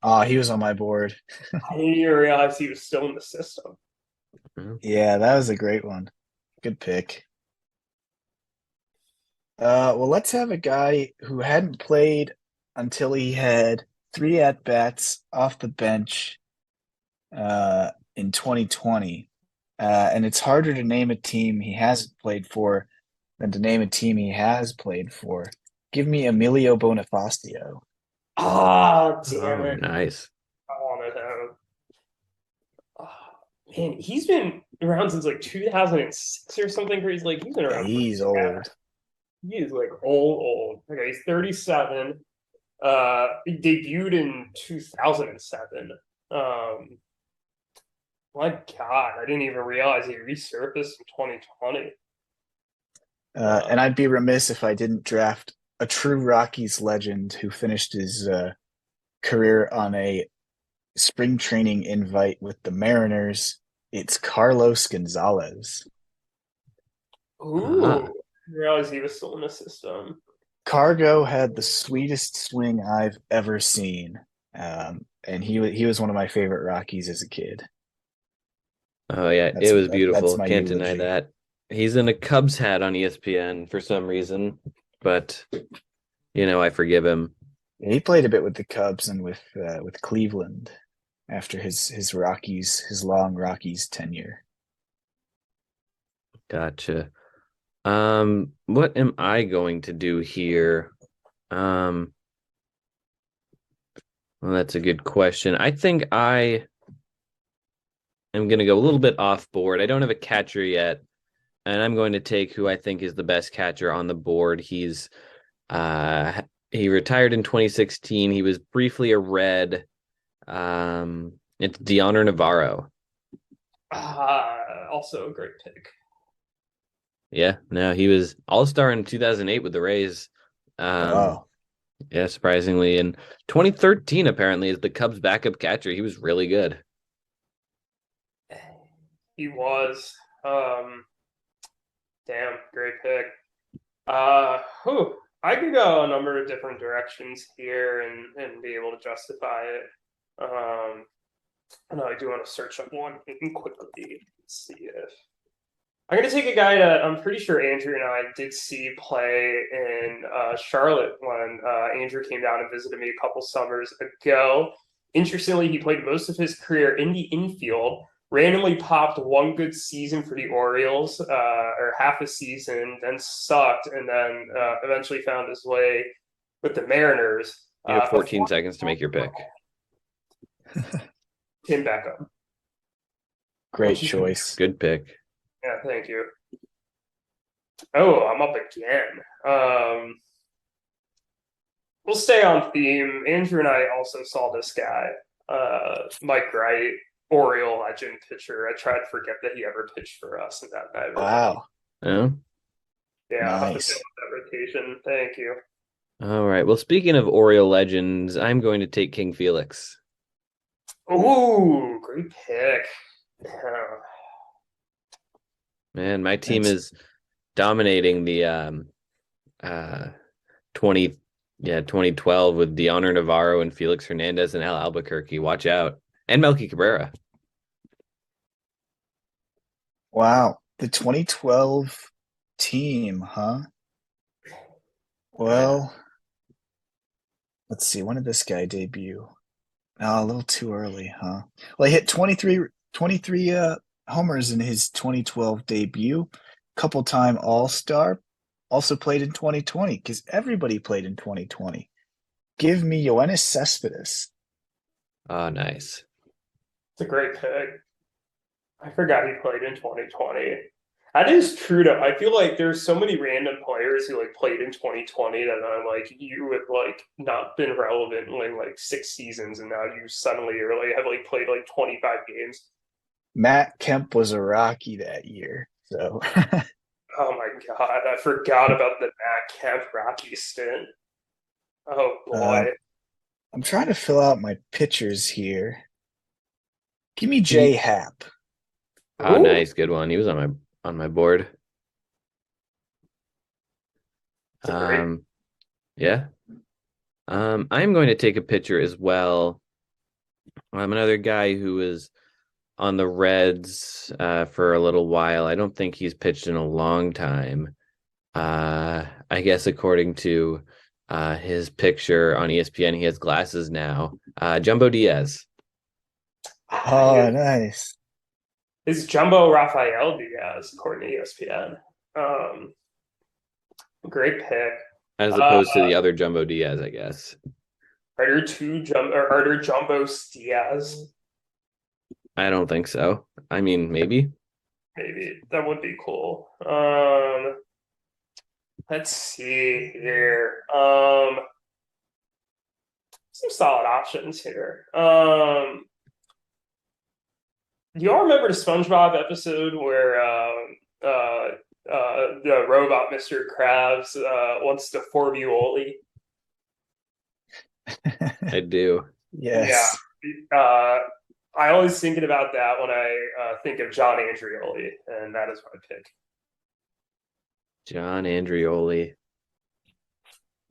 oh, he was on my board. I didn't even realize he was still in the system. Mhm. Yeah, that was a great one. Good pick. Well, let's have a guy who hadn't played until he had 3 at-bats off the bench in 2020. And it's harder to name a team he hasn't played for than to name a team he has played for. Give me Emilio Bonifacio. Ah, damn Oh, it. nice. I wanted him. Oh, man, he's been around since like 2006 or something crazy. Like he's been Yeah, around. he's old. He is like old. Okay, he's 37. He debuted in 2007. Um, my God, I didn't even realize he resurfaced in 2020. And I'd be remiss if I didn't draft a true Rockies legend who finished his career on a spring training invite with the Mariners. It's Carlos Gonzalez. Ooh, Ah, I didn't realize he was still in the system. Cargo had the sweetest swing I've ever seen, and he was one of my favorite Rockies as a kid. oh yeah, That's it was that's beautiful. my Can't deny eulogy. that. He's in a Cubs hat on ESPN for some reason, but I forgive him. He played a bit with the Cubs and with Cleveland after his long Rockies tenure. Gotcha. What am I going to do here? Um, well, that's a good question. I think I am going to go a little bit off board. I don't have a catcher yet, and I'm going to take who I think is the best catcher on the board. Uh he retired in 2016. He was briefly a Red. It's Deoner Navarro. Also a great pick. Yeah, no, he was All-Star in 2008 with the Rays. Um, Oh, yeah, surprisingly, in 2013 apparently is the Cubs' backup catcher. He was really good. He was. Damn, great pick. I could go a number of different directions here and be able to justify it. I know I do want to search up one quickly. Let's see if I'm going to take a guy that I'm pretty sure Andrew and I did see play in Charlotte when Andrew came down and visited me a couple summers ago. Interestingly, he played most of his career in the infield, randomly popped one good season for the Orioles, or half a season, then sucked, and then eventually found his way with the Mariners. You have 14 Before seconds to make your pick. came back up. great choice. Good pick. Yeah, thank you. Oh, I'm up again. We'll stay on theme. Andrew and I also saw this guy, Mike Wright, Oriole legend pitcher. I try to forget that he ever pitched for us in that night. Wow, Oh, Yeah, I'll have to nice. fill out that rotation. Thank you. all right. Well, speaking of Oriole legends, I'm going to take King Felix. Ooh, great pick. Yeah. Man, my team That's is dominating the 20 2012 with Deoner Navarro and Felix Hernandez and Al Albuquerque. Watch out. And Melky Cabrera. wow. The 2012 team, huh? Well, let's see. When did this guy debut? Oh, a little too early, huh? Well, he hit 23 homers in his 2012 debut. Couple-time All-Star. Also played in 2020 because everybody played in 2020. Give me Yoenis Cespedes. Oh, nice. It's a great pick. I forgot he played in 2020. That is true though. I feel like there's so many random players who like played in 2020 that I'm like you have like not been relevant in like 6 seasons and now you suddenly are like have like played like 25 games. Matt Kemp was a Rocky that year. So Oh my God, I forgot about the Matt Kemp Rocky stint. Oh uh, boy. I'm trying to fill out my pictures here. Give me J He, Happ. oh, Ooh, nice. Good one. He was on my board. it's a great Yeah. I'm going to take a picture as well. I'm another guy who was on the Reds for a little while. I don't think he's pitched in a long time. I guess according to his picture on ESPN. He has glasses now. Jumbo Diaz. Oh, nice. It's Jumbo Rafael Diaz, according to ESPN. Great pick. As opposed to the other Jumbo Diaz, I guess. Are there Jumbo Diaz? I don't think so. I mean, maybe. Maybe that would be cool. Let's see here. Some solid options here. Do y'all remember the SpongeBob episode where the robot Mr. Krabs wants to form you Oli? I do. Yes. Yeah. I always thinking about that when I think of John Andrioli, and that is my pick. John Andrioli.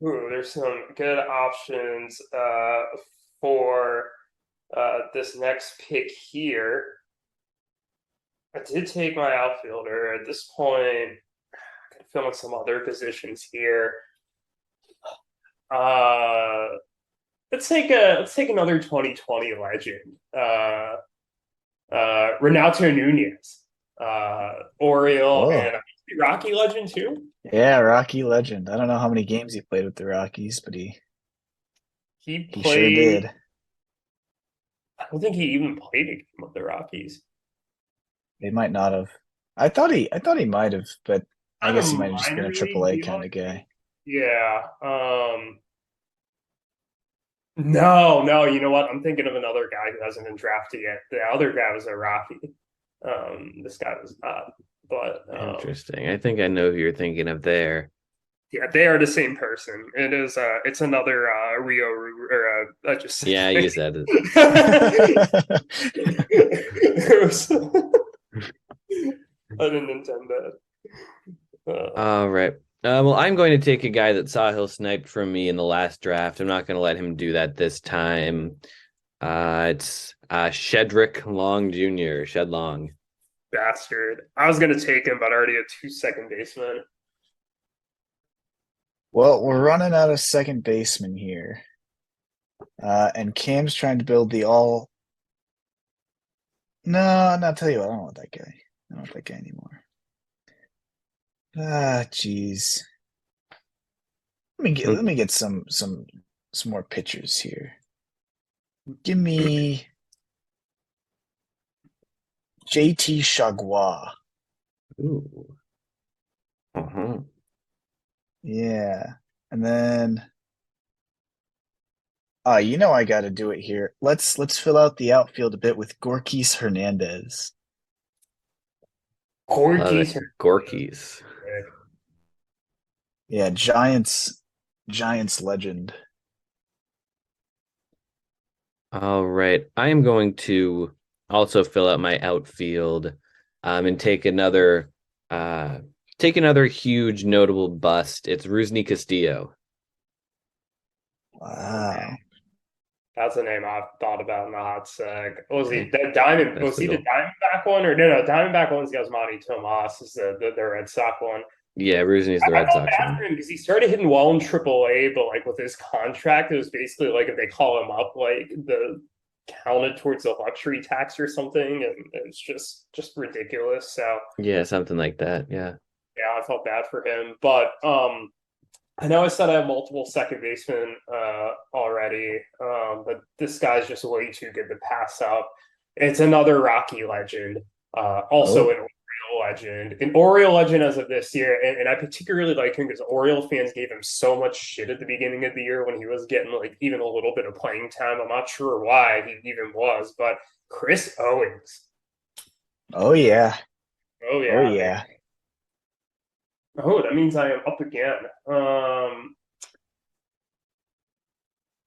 Ooh, there's some good options for this next pick here. I did take my outfielder. At this point, I can fill in some other positions here. Let's take another 2020 legend. Renato Nunez. Oriole and Rocky legend too. Yeah, Rocky legend. I don't know how many games he played with the Rockies, but he He sure did. I don't think he even played a game with the Rockies. They might not have. I thought he might have, but I Kind of guess he might have just been a minor triple league A deal, kind of guy. Yeah. No, you know what? I'm thinking of another guy who hasn't been drafted yet. The other guy was a Rocky. This guy was not. But Interesting. I think I know who you're thinking of there. yeah, they are the same person. It is it's another Rio or I just said Yeah, you said it. It was- I didn't intend that. All right. Well, I'm going to take a guy that Sahil sniped from me in the last draft. I'm not going to let him do that this time. It's Shedrick Long Jr., Shed Long. Bastard. I was gonna take him, but I already had 2 second basemen. Well, we're running out of second baseman here. And Cam's trying to build the all. No, I'll tell you what, I don't want that guy. I don't want that guy anymore. Jeez. Let me get some more pitchers here. Give me JT Chagua. Ooh. Uh-huh. Yeah. And then you know I gotta do it here. Let's fill out the outfield a bit with Gorkis Hernandez. Gorky's. Yeah, Giants legend. All right. I am going to also fill out my outfield and take another huge notable bust. It's Rusney Castillo. Wow. That's a name I've thought about in the hot seg. Was he the Diamond? That's Was he the the Diamondback one or no? Diamondback one's Yasmani Tomas is the Red Sox one. Yeah, Rusney's the Red I felt Sox bad one. for him because he started hitting well in AAA, but like with his contract, it was basically like if they call him up, like the counted towards the luxury tax or something, and it's just ridiculous. So Yeah, something like that. Yeah. yeah, I felt bad for him, but I know I said I have multiple second basemen already, but this guy's just way too good to pass up. It's another Rocky legend, also an Oriole legend as of this year, and I particularly like him because Oriole fans gave him so much shit at the beginning of the year when he was getting like even a little bit of playing time. I'm not sure why he even was, but Chris Owens. Oh yeah. Oh yeah. Oh yeah. Oh, that means I am up again.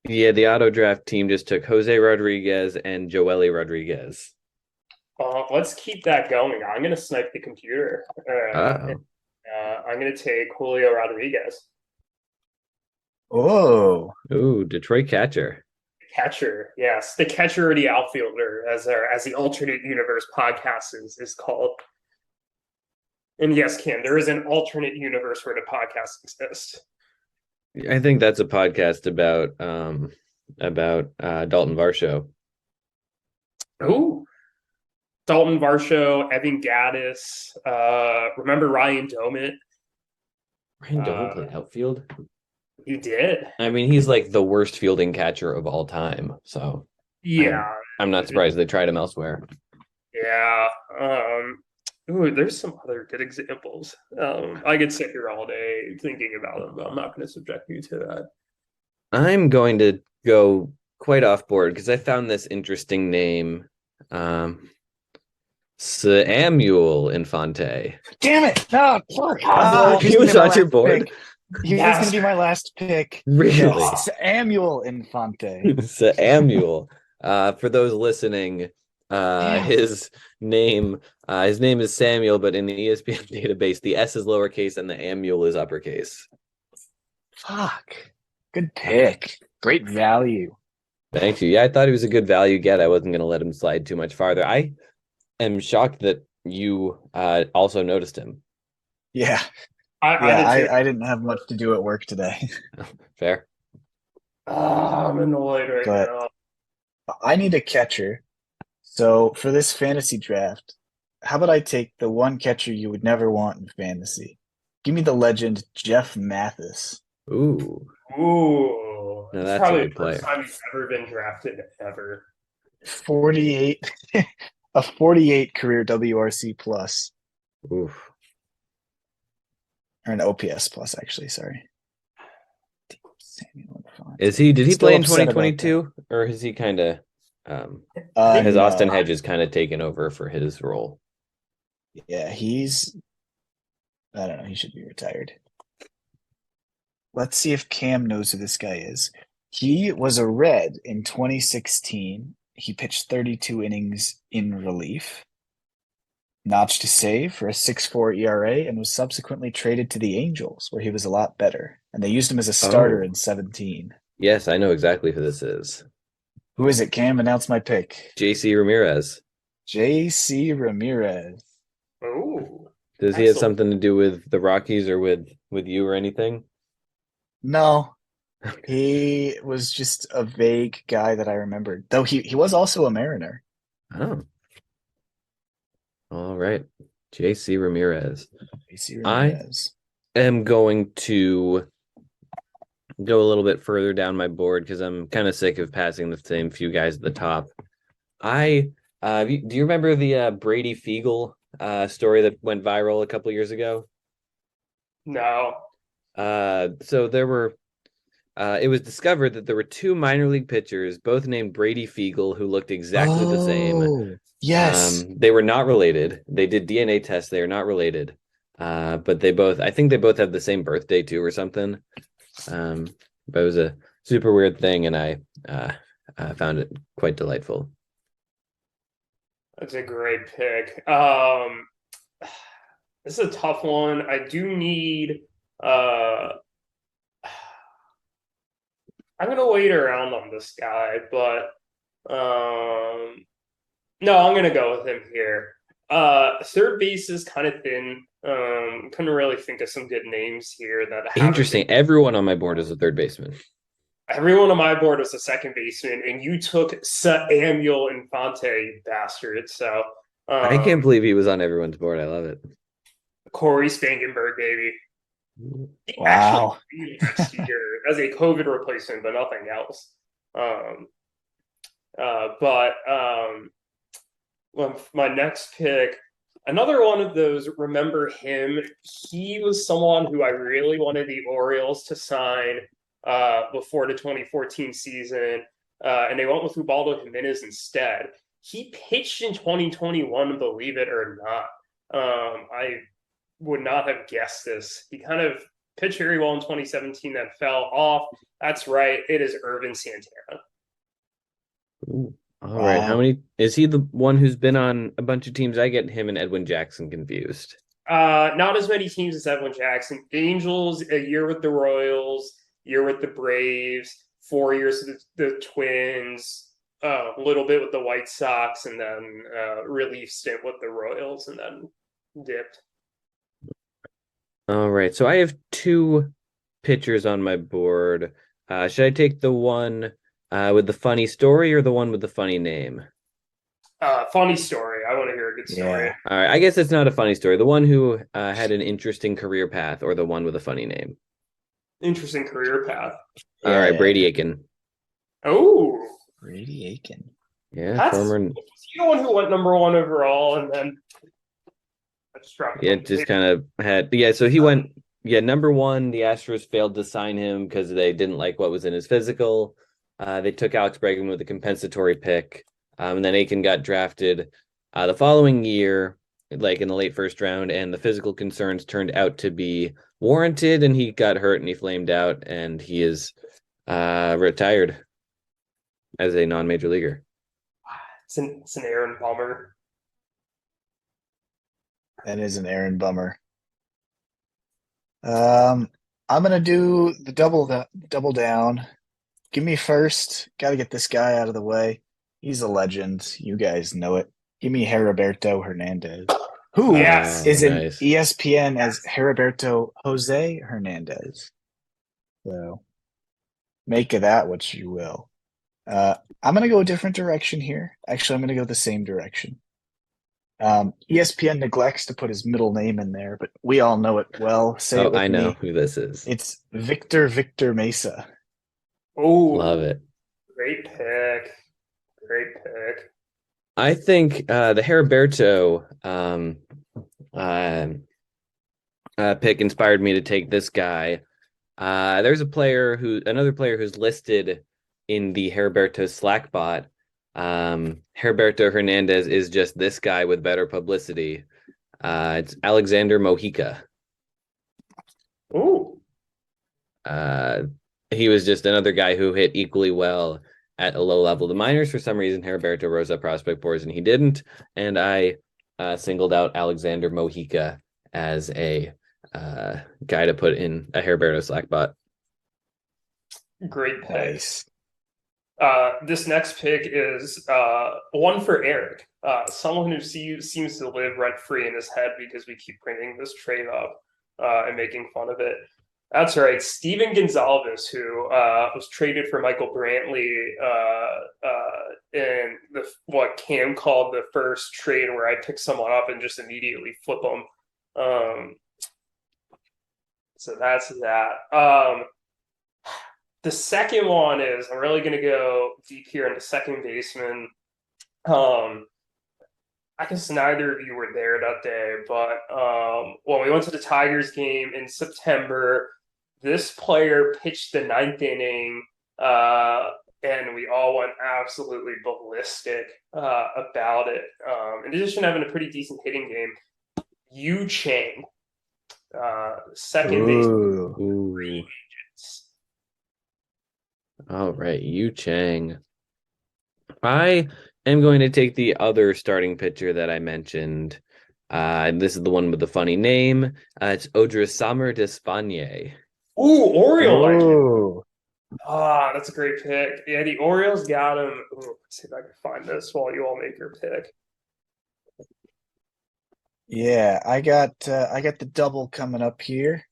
Yeah, the auto draft team just took Jose Rodriguez and Joely Rodriguez. Let's keep that going. I'm going to snipe the computer. I'm going to take Julio Rodriguez. Oh. Ooh, Detroit catcher. Catcher, yes, the catcher or the outfielder, as the alternate universe podcast is called. And yes, Kim, there is an alternate universe where the podcast exists. I think that's a podcast about Dalton Varsho. Oh, Dalton Varsho, Evan Gaddis. Remember Ryan Domit? Ryan Doman played outfield. He did. I mean, he's like the worst fielding catcher of all time. So Yeah. I'm not surprised they tried him elsewhere. Yeah. Ooh, there's some other good examples. I could sit here all day thinking about them, but I'm not going to subject you to that. I'm going to go quite off board because I found this interesting name. Samuel Infante. Damn it! No, fuck. He was on your board. He was going to be my last pick. Really? Yes, Samuel Infante. Samuel. For those listening, Damn. his name is Samuel, but in the ESPN database, the S is lowercase and the Amule is uppercase. Fuck. Good pick. Great value. Thank you. Yeah, I thought he was a good value get. I wasn't going to let him slide too much farther. I am shocked that you also noticed him. Yeah. I didn't have much to do at work today. Fair. I'm annoyed right now. I need a catcher. So for this fantasy draft, how about I take the one catcher you would never want in fantasy? Give me the legend Jeff Mathis. Ooh. Ooh. No, It's that's probably a good the first player. time he's ever been drafted ever. 48 a 48 career WRC plus. Oof. Or an OPS plus, actually, sorry. Samuel Infante. Did he Still play in upset about 2022 or has he kind of think has Austin no. Hedges kind of taken over for his role? Yeah, I don't know, he should be retired. Let's see if Cam knows who this guy is. He was a Red in 2016. He pitched 32 innings in relief, notched a save for a 6.4 ERA, and was subsequently traded to the Angels, where he was a lot better. And they used him as a starter Oh. in 17. Yes, I know exactly who this is. Who is it, Cam? Announce my pick. JC Ramirez. JC Ramirez. Ooh. Does he have Excellent. something to do with the Rockies or with you or anything? No, he was just a vague guy that I remembered. Though he was also a Mariner. Oh. All right. JC Ramirez. JC I Ramirez. am going to go a little bit further down my board because I'm kind of sick of passing the same few guys at the top. Do you remember the Brady Fiegel story that went viral a couple years ago? No. So there were it was discovered that there were two minor league pitchers, both named Brady Fiegel, who looked exactly the same. Oh, yes. They were not related. They did DNA tests. They are not related. But I think they both have the same birthday too or something. But it was a super weird thing, and I found it quite delightful. That's a great pick. This is a tough one. I do need I'm gonna wait around on this guy, but no, I'm gonna go with him here. Third base is kind of thin. Couldn't really think of some good names here that haven't Interesting. been- Everyone on my board is a third baseman. Everyone on my board was a second baseman, and you took Samuel Infante, you bastard. So I can't believe he was on everyone's board. I love it. Corey Spangenberg, baby. He Wow. actually next year as a COVID replacement, but nothing else. Well, my next pick, another one of those, remember him. He was someone who I really wanted the Orioles to sign before the 2014 season, and they went with Ubaldo Jimenez instead. He pitched in 2021, believe it or not. I would not have guessed this. He kind of pitched very well in 2017, then fell off. That's right. It is Irvin Santana. Ooh. All right. How many is he the one who's been on a bunch of teams? I get him and Edwin Jackson confused. Not as many teams as Edwin Jackson. Angels, a year with the Royals, year with the Braves, 4 years with the Twins, a little bit with the White Sox, and then relief stint with the Royals, and then dipped. All right. So I have two pitchers on my board. Should I take the one with the funny story or the one with the funny name? Funny story. I want to hear a good story. Yeah. All right, I guess it's not a funny story. The one who had an interesting career path, or the one with a funny name. Interesting career path. All right, Yeah. Brady Aiken. Oh, Brady Aiken. Yeah, that's former. the one who went number one overall, and then I just dropped Yeah, it. just kind of had. Yeah, so he went. Yeah, number one. The Astros failed to sign him because they didn't like what was in his physical. They took Alex Bregman with a compensatory pick, and then Aiken got drafted the following year, like in the late first round, and the physical concerns turned out to be warranted, and he got hurt and he flamed out, and he is retired as a non-major leaguer. It's an Aaron Bummer. That is an Aaron Bummer. I'm gonna do the double down. Give me first. Got to get this guy out of the way. He's a legend. You guys know it. Give me Heriberto Hernandez, who Yes. is in Nice. ESPN as Heriberto Jose Hernandez. So make of that what you will. I'm gonna go a different direction here. Actually, I'm gonna go the same direction. ESPN neglects to put his middle name in there, but we all know it well. Say it Oh, with I know me. who this is. It's Victor Mesa. Oh, Love it. great pick. Great pick. I think the Heriberto pick inspired me to take this guy. There's another player who's listed in the Heriberto Slack bot. Heriberto Hernandez is just this guy with better publicity. It's Alexander Mojica. Oh, He was just another guy who hit equally well at a low level. The minors, for some reason, Heriberto rose up prospect boards and he didn't. And I singled out Alexander Mojica as a guy to put in a Heriberto Slack bot. great pick. Nice. This next pick is one for Eric, someone who seems to live rent free in his head because we keep bringing this trade up and making fun of it. That's right, Steven Gonzalez, who was traded for Michael Brantley in what Cam called the first trade, where I pick someone up and just immediately flip them. So that's that. The second one is, I'm really going to go deep here into second baseman. I guess neither of you were there that day, but when we went to the Tigers game in September, this player pitched the ninth inning, and we all went absolutely ballistic about it. In addition to having a pretty decent hitting game, Yu Chang, second baseman. Ooh. All right, Yu Chang. I am going to take the other starting pitcher that I mentioned. And this is the one with the funny name. It's Odrisamer Despaigne. Ooh, Oriole legend. Ooh. That's a great pick. Yeah, the Orioles got him. Ooh, let's see if I can find this while you all make your pick. Yeah, I got the double coming up here.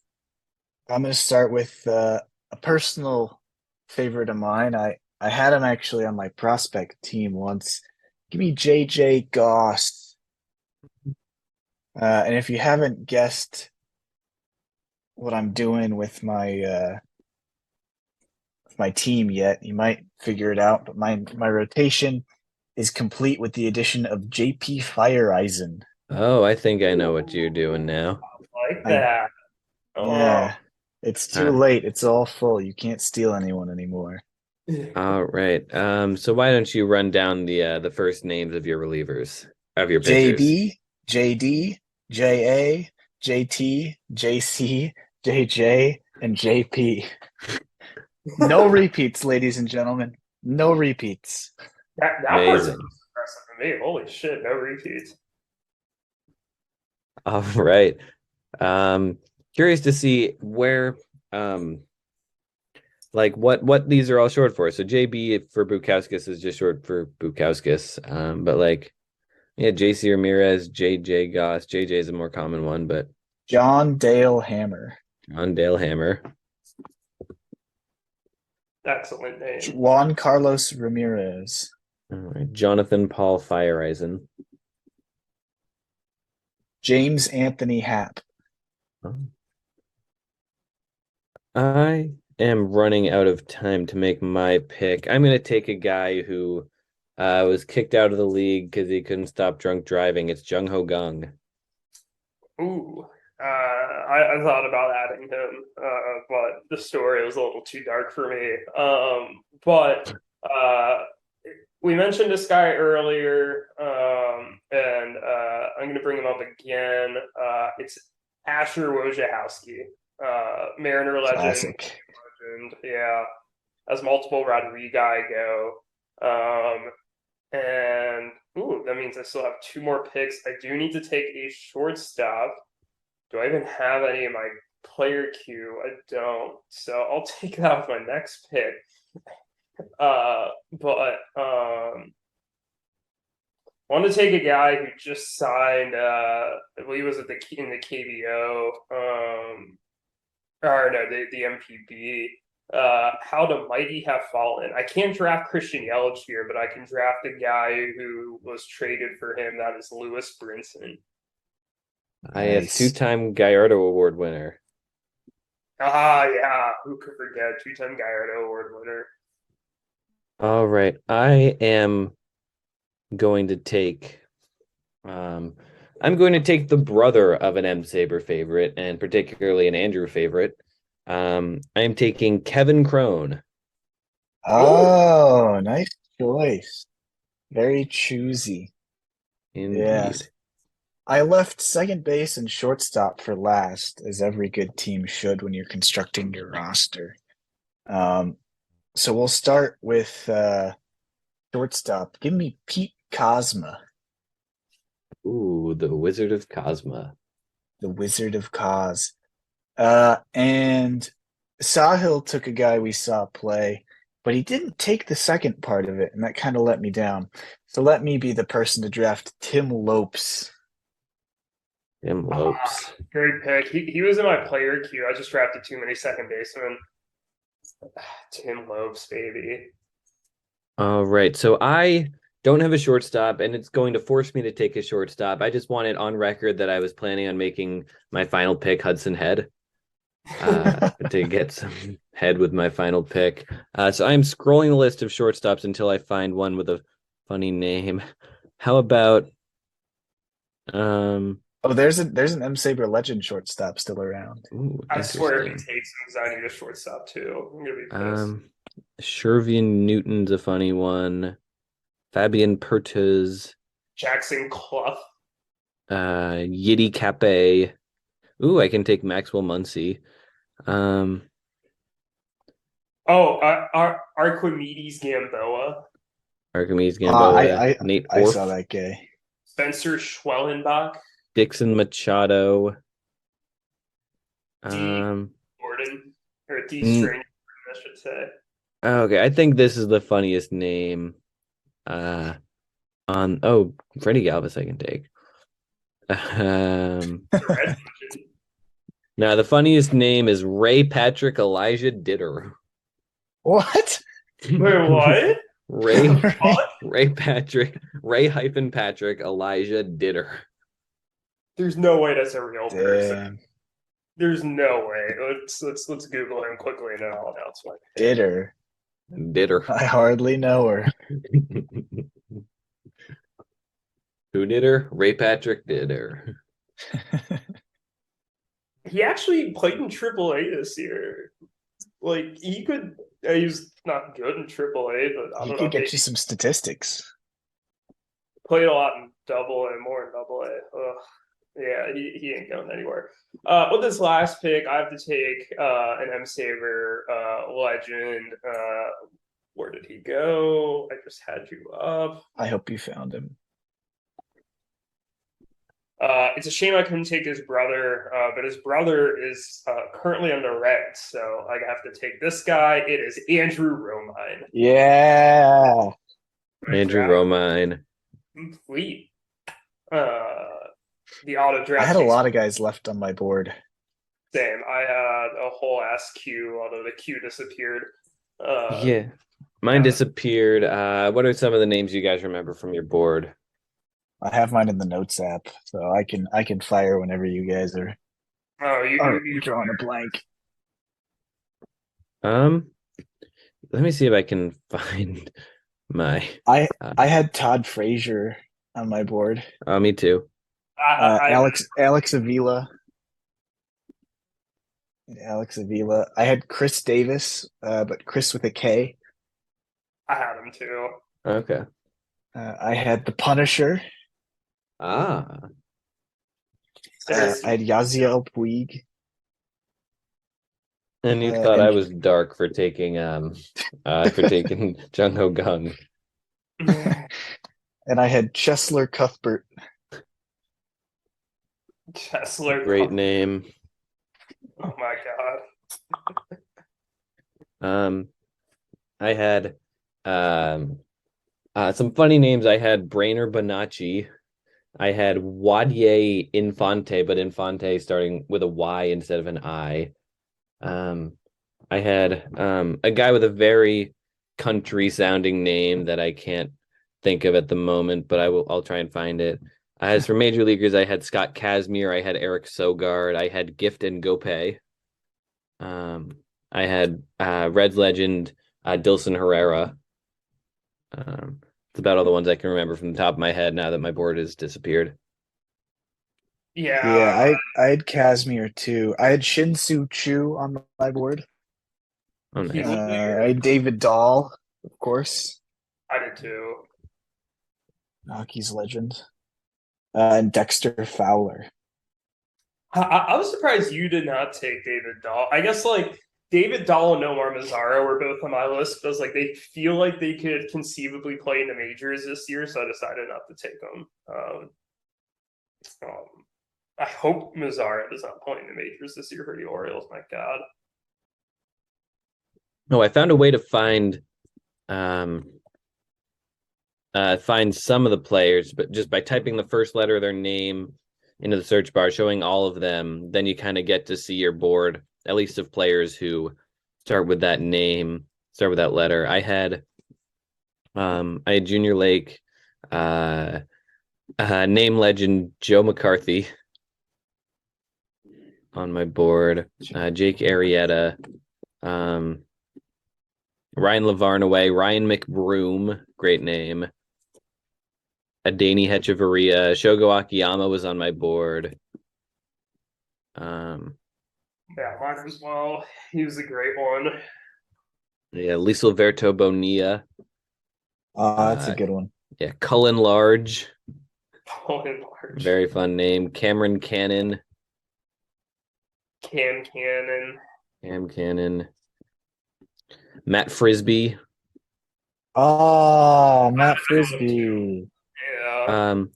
I'm gonna start with a personal favorite of mine. I had him actually on my prospect team once. Give me JJ Goss. And if you haven't guessed what I'm doing with my team yet, you might figure it out. But my rotation is complete with the addition of JP Fireeisen. Oh, I think I know what you're doing now. I like that. Yeah, it's too late. It's all full. You can't steal anyone anymore. All right. So why don't you run down the first names of your relievers, of your pitchers? JB, JD, JA, JT, JC, JJ, and JP. No repeats, ladies and gentlemen. No repeats. That part's Amazing. impressive to me. Holy shit, no repeats. All right. Curious to see where like what these are all short for. So JB for Bukauskas is just short for Bukauskas. But like, yeah, JC Ramirez, JJ Goss. JJ is a more common one, but John Dale Hammer. John Dale Hammer. Excellent name. Juan Carlos Ramirez. All right. Jonathan Paul Fireeisen. James Anthony Happ. Oh. I am running out of time to make my pick. I'm going to take a guy who was kicked out of the league because he couldn't stop drunk driving. It's Jung Ho Kang. Ooh, I thought about adding him, but the story was a little too dark for me. But we mentioned this guy earlier, and I'm going to bring him up again. It's Asher Wojciechowski, Mariner Classic. legend, yeah, as multiple Rodriguez go. And ooh, that means I still have two more picks. I do need to take a shortstop. Do I even have any in my player queue? I don't. So I'll take that with my next pick. But I want to take a guy who just signed. I believe he was at in the KBO. Or no, the MPB. How the mighty have fallen. I can't draft Christian Yelich here, but I can draft a guy who was traded for him. That is Lewis Brinson. Nice. Two-time Gallardo Award winner. Yeah. Who could forget? Two-time Gallardo Award winner. All right. I am going to take I'm going to take the brother of an M-SABR favorite, and particularly an Andrew favorite. I am taking Kevin Crone. Oh, nice choice. Very choosy. Indeed. Yes. I left second base and shortstop for last, as every good team should when you're constructing your roster. So we'll start with shortstop. Give me Pete Kozma. Ooh, the Wizard of Cosma. The Wizard of Cos. And Sahil took a guy we saw play, but he didn't take the second part of it, and that kind of let me down. So let me be the person to draft Tim Lopes. Tim Lopes. Great pick. He was in my player queue. I just drafted too many second basemen. Tim Lopes, baby. All right. So I don't have a shortstop, and it's going to force me to take a shortstop. I just want it on record that I was planning on making my final pick Hudson Head to get some head with my final pick. So I'm scrolling the list of shortstops until I find one with a funny name. How about Oh, there's an M-SABR legend shortstop still around. ooh, I swear he interesting. takes him because I need a shortstop too. I'm gonna be pissed. Shervian Newton's a funny one. Fabian Pertuz, Jackson Clough. Yiddy Cape. Ooh, I can take Maxwell Muncy. Archimedes Gamboa. Archimedes Gamboa. Nate I Orf. saw that guy. Spencer Schwellenbach. Dixon Machado. D. Gordon. Or D. Stranger, I should say. Okay, I think this is the funniest name. Freddie Galvis I can take. Now the funniest name is Ray Patrick Elijah Ditter. What? Wait, what? Ray Patrick Elijah Ditter. There's no way that's a real person. Damn. There's no way. Let's Google him quickly and then I'll announce my pick. Ditter. I hardly know her. Who did her? Ray Patrick did her. He actually played in AAA this year. Like he could. He's not good in AAA, but I don't know. He could get you some statistics. Played a lot in Double A, more in Double A. Ugh. Yeah, he ain't going anywhere. With this last pick, I have to take an M-SABR legend. Where did he go? I just had you up. I hope you found him. It's a shame I couldn't take his brother, but his brother is currently on the Reds, so I have to take this guy. It is Andrew Romine. Yeah. Andrew Romine. Complete. The auto draft. I had a lot of guys left on my board. Same. I had a whole ass queue, although the queue disappeared. Yeah. Mine Yeah. disappeared. What are some of the names you guys remember from your board? I have mine in the notes app, so I can fire whenever you guys Oh, are you drawing a blank. Um, Let me see if I can find my I uh, I had Todd Frazier on my board. oh, me too. I Alex Avila. Alex Avila. I had Chris Davis, but Chris with a K. had him too. Okay. I had the Punisher. Ah, There's I had Yaziel Puig. and you thought I And was dark for taking Jung Ho Gung. and I had Chesler Cuthbert. Kessler. Great name. Oh my god. Um, I had some funny names. I had Brainer Bonacci. I had Wadier Infante, but Infante starting with a Y instead of an I. Um, I had a guy with a very country sounding name that I can't think of at the moment, but I'll try and find it. As for major leaguers, I had Scott Kazmir, I had Eric Sogard, I had Gift and Gopay. Um, I had Reds legend Dilson Herrera. It's about all the ones I can remember from the top of my head now that my board has disappeared. Yeah, Yeah, I had Casimir too. I had Shin-Soo Choo on my board. Oh, he nice. looked like I had David Dahl, of course, I did too. hockey's legend, and Dexter Fowler. I was surprised you did not take David Dahl. I guess like David Dahl and Nomar Mazzara were both on my list, but I was like they feel like they could conceivably play in the majors this year, so I decided not to take them. Um, I hope Mazzara does not play in the majors this year for the Orioles. My God. No, I found a way to um find some of the players, but just by typing the first letter of their name into the search bar, showing all of them, then you kind of get to see your board, at least of players who start with that name, start with that letter. I had Junior Lake, uh, name legend Joe McCarthy on my board, Jake Arrieta, um, Ryan Lavarnaway, Ryan McBroom, great name. Adani Hechavarria, Shogo Akiyama was on my board. Yeah, mine as well. He was a great one. Yeah, Lisilverto Bonilla. That's a Uh, good one. yeah, Cullen Large, Oh, in large. very fun name. Cameron Cannon, Cam Cannon. Cam Cannon. Matt Frisbee. Oh, I Matt had him too. Frisbee. Yeah. Um,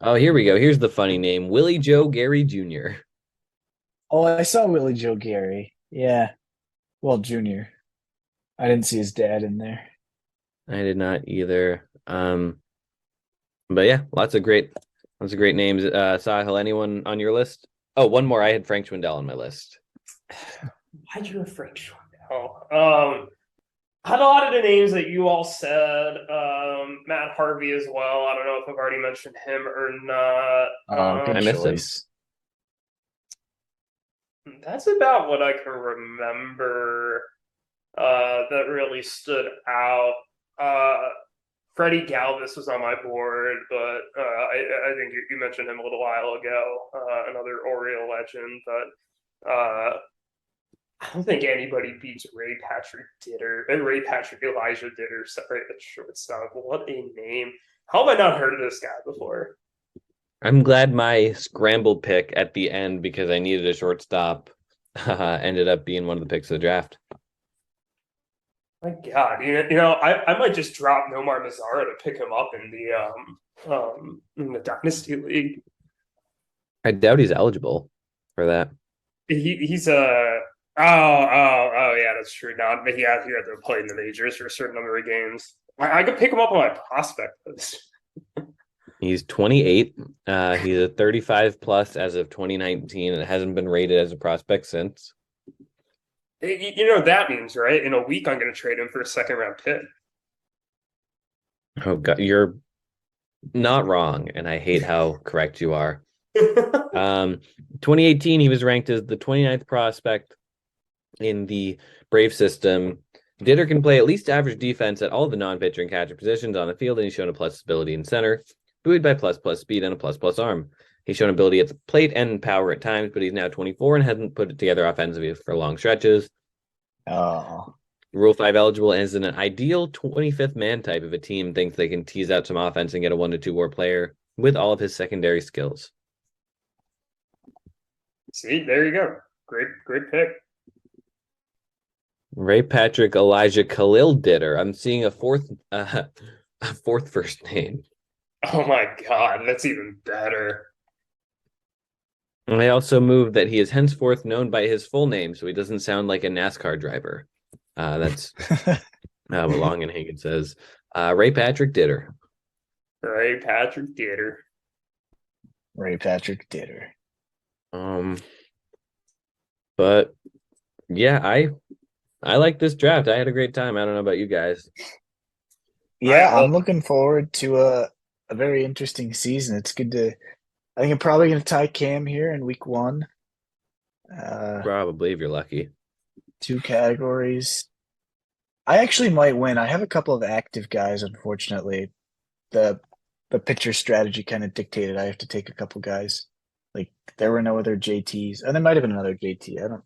oh, here we go. Here's the funny name, Willie Joe Gary Jr. Oh, I saw Willie Joe Gary. Yeah. Well, Junior. I didn't see his dad in there. I did not either. But yeah, lots of great names. Sahil, anyone on your list? Oh, one more. I had Frank Schwindel on my list. Why'd you have French? Had a lot of the names that you all said. Matt Harvey as well. I don't know if I've already mentioned him or not. Oh, I good missed him. choice. That's about what I can remember that really stood out. Freddie Galvis was on my board, but I think you mentioned him a little while ago. Another Oriole legend, but I don't think anybody beats Ray Patrick Elijah Ditter. Sorry, at shortstop. What a name! How have I not heard of this guy before? I'm glad my scramble pick at the end because I needed a shortstop ended up being one of the picks of the draft. My God, I might just drop Nomar Mazzara to pick him up in the dynasty league. I doubt he's eligible for that. He's a oh yeah, that's true. Now, but yeah, he had to play in the majors for a certain number of games. I could pick him up on my prospect list. He's 28. He's a 35 plus as of 2019 and hasn't been rated as a prospect since. You know what that means, right? In a week, I'm going to trade him for a second round pick. Oh God, you're not wrong, and I hate how correct you are. 2018, he was ranked as the 29th prospect in the Brave system. Ditter can play at least average defense at all the non-pitcher and catcher positions on the field, and he's shown a plus ability in center, buoyed by plus speed and a plus arm. He's shown ability at the plate and power at times, but he's now 24 and hasn't put it together offensively for long stretches. Oh, Rule 5 eligible and is an ideal 25th man type if a team thinks they can tease out some offense and get a 1 to 2 WAR player with all of his secondary skills. See, there you go. Great pick. Ray Patrick Elijah Khalil Ditter. I'm seeing a fourth first name. Oh my God, that's even better. And I also moved that he is henceforth known by his full name, so he doesn't sound like a NASCAR driver. That's what Long and Hagen says. Ray Patrick Ditter. Ray Patrick Ditter. Ray Patrick Ditter. But yeah, I like this draft. I had a great time. I don't know about you guys. Yeah, I'm looking forward to a very interesting season. It's good to. I think I'm probably going to tie Cam here in week 1. Probably if you're lucky. 2 categories. I actually might win. I have a couple of active guys, unfortunately. The pitcher strategy kind of dictated I have to take a couple guys. Like there were no other JTs. And there might have been another JT.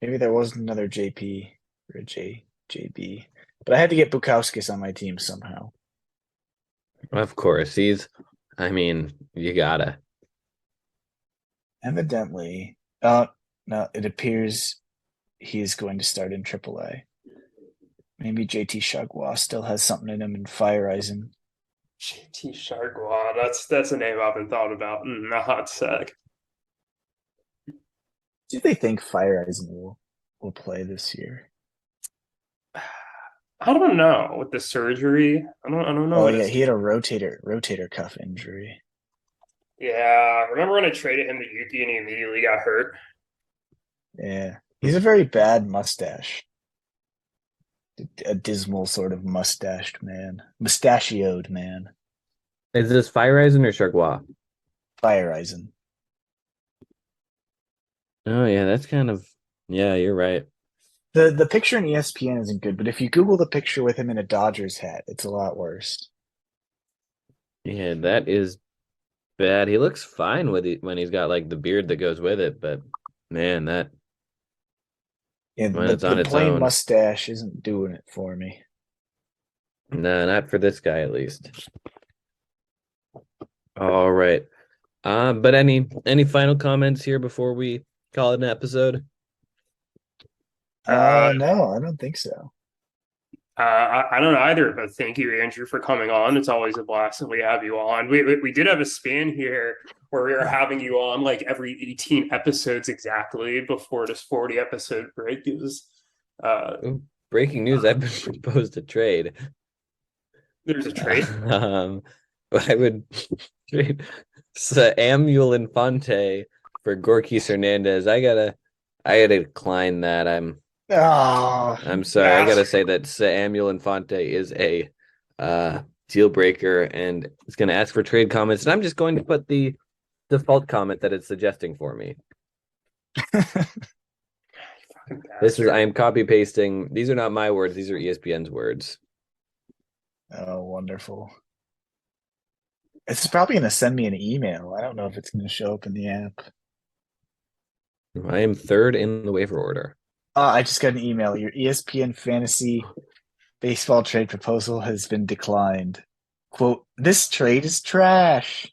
Maybe there wasn't another JP or a JB. But I had to get Bukowskis on my team somehow. Of course. You gotta. Evidently. No, it appears he's going to start in AAA. Maybe JT Chagua still has something in him in Fire Eisen. JT Chagua, that's a name I haven't thought about in a hot sec. Do they think Fire Eisen will play this year? I don't know with the surgery. I don't know. Oh yeah, he had a rotator cuff injury. Yeah, remember when I traded him to Yuki and he immediately got hurt? Yeah, he's a very bad mustache. A dismal sort of mustachioed man. Is this Fire Eisen or Chagua? Fire Eisen. Oh yeah, that's yeah, you're right. The picture in ESPN isn't good, but if you Google the picture with him in a Dodgers hat, it's a lot worse. Yeah, that is bad. He looks fine when he's got like the beard that goes with it, but man, Yeah, when it's on the its plain own. mustache isn't doing it for me. No, not for this guy at least. All right. But any final comments here before we call it an episode? No, I don't think so. I don't know either, but thank you, Andrew, for coming on. It's always a blast that we have you on. We did have a span here where we were having you on like every 18 episodes exactly before this 40 episode break. It was breaking news, I've been proposed a trade. There's a trade. I would trade Samuel Infante for Gorky Hernandez. I gotta decline that. I'm sorry. I gotta say that Samuel Infante is a deal breaker, and it's gonna ask for trade comments, and I'm just going to put the default comment that it's suggesting for me. I am copy pasting. These are not my words. These are ESPN's words. Oh, wonderful. It's probably going to send me an email. I don't know if it's going to show up in the app. I am 3rd in the waiver order. I just got an email. Your ESPN fantasy baseball trade proposal has been declined. Quote, this trade is trash.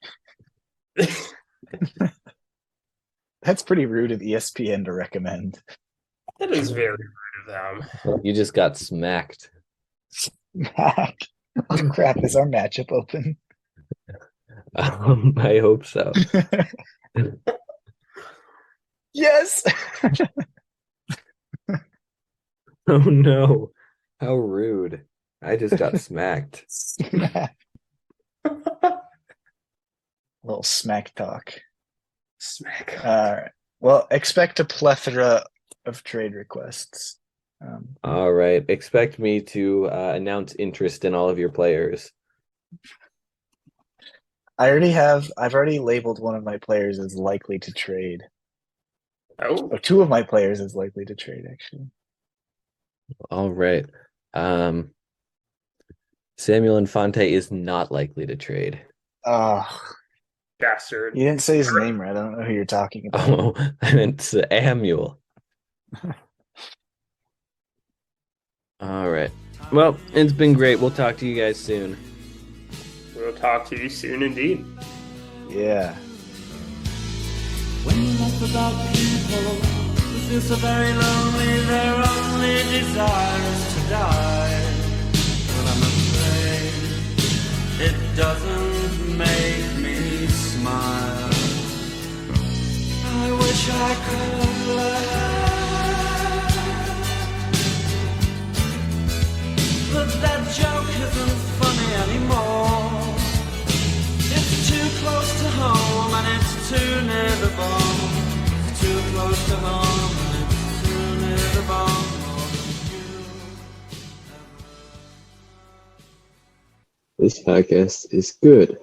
That's pretty rude of ESPN to recommend. That is very rude of them. You just got smacked. Smacked. Oh crap, is our matchup open? I hope so. Yes. Oh no. How rude. I just got smacked. Smack. Little smack talk. Smack. All right. Well, expect a plethora of trade requests. All right. Expect me to announce interest in all of your players. I've already labeled one of my players as likely to trade. Oh, Two of my players as likely to trade, actually. All right. Samuel Infante is not likely to trade. Oh, bastard. you didn't say his name right. I don't know who you're talking about. Oh, I meant Samuel. All right. Well, it's been great. We'll talk to you guys soon. We'll talk to you soon indeed. Yeah. When life without people feels so very lonely, their only desire is to die. But I'm afraid it doesn't make me smile. I wish I could laugh, but that joke isn't funny anymore. It's too close to home and it's too near the bone. It's too close to home and it's too near the bone. This podcast is good.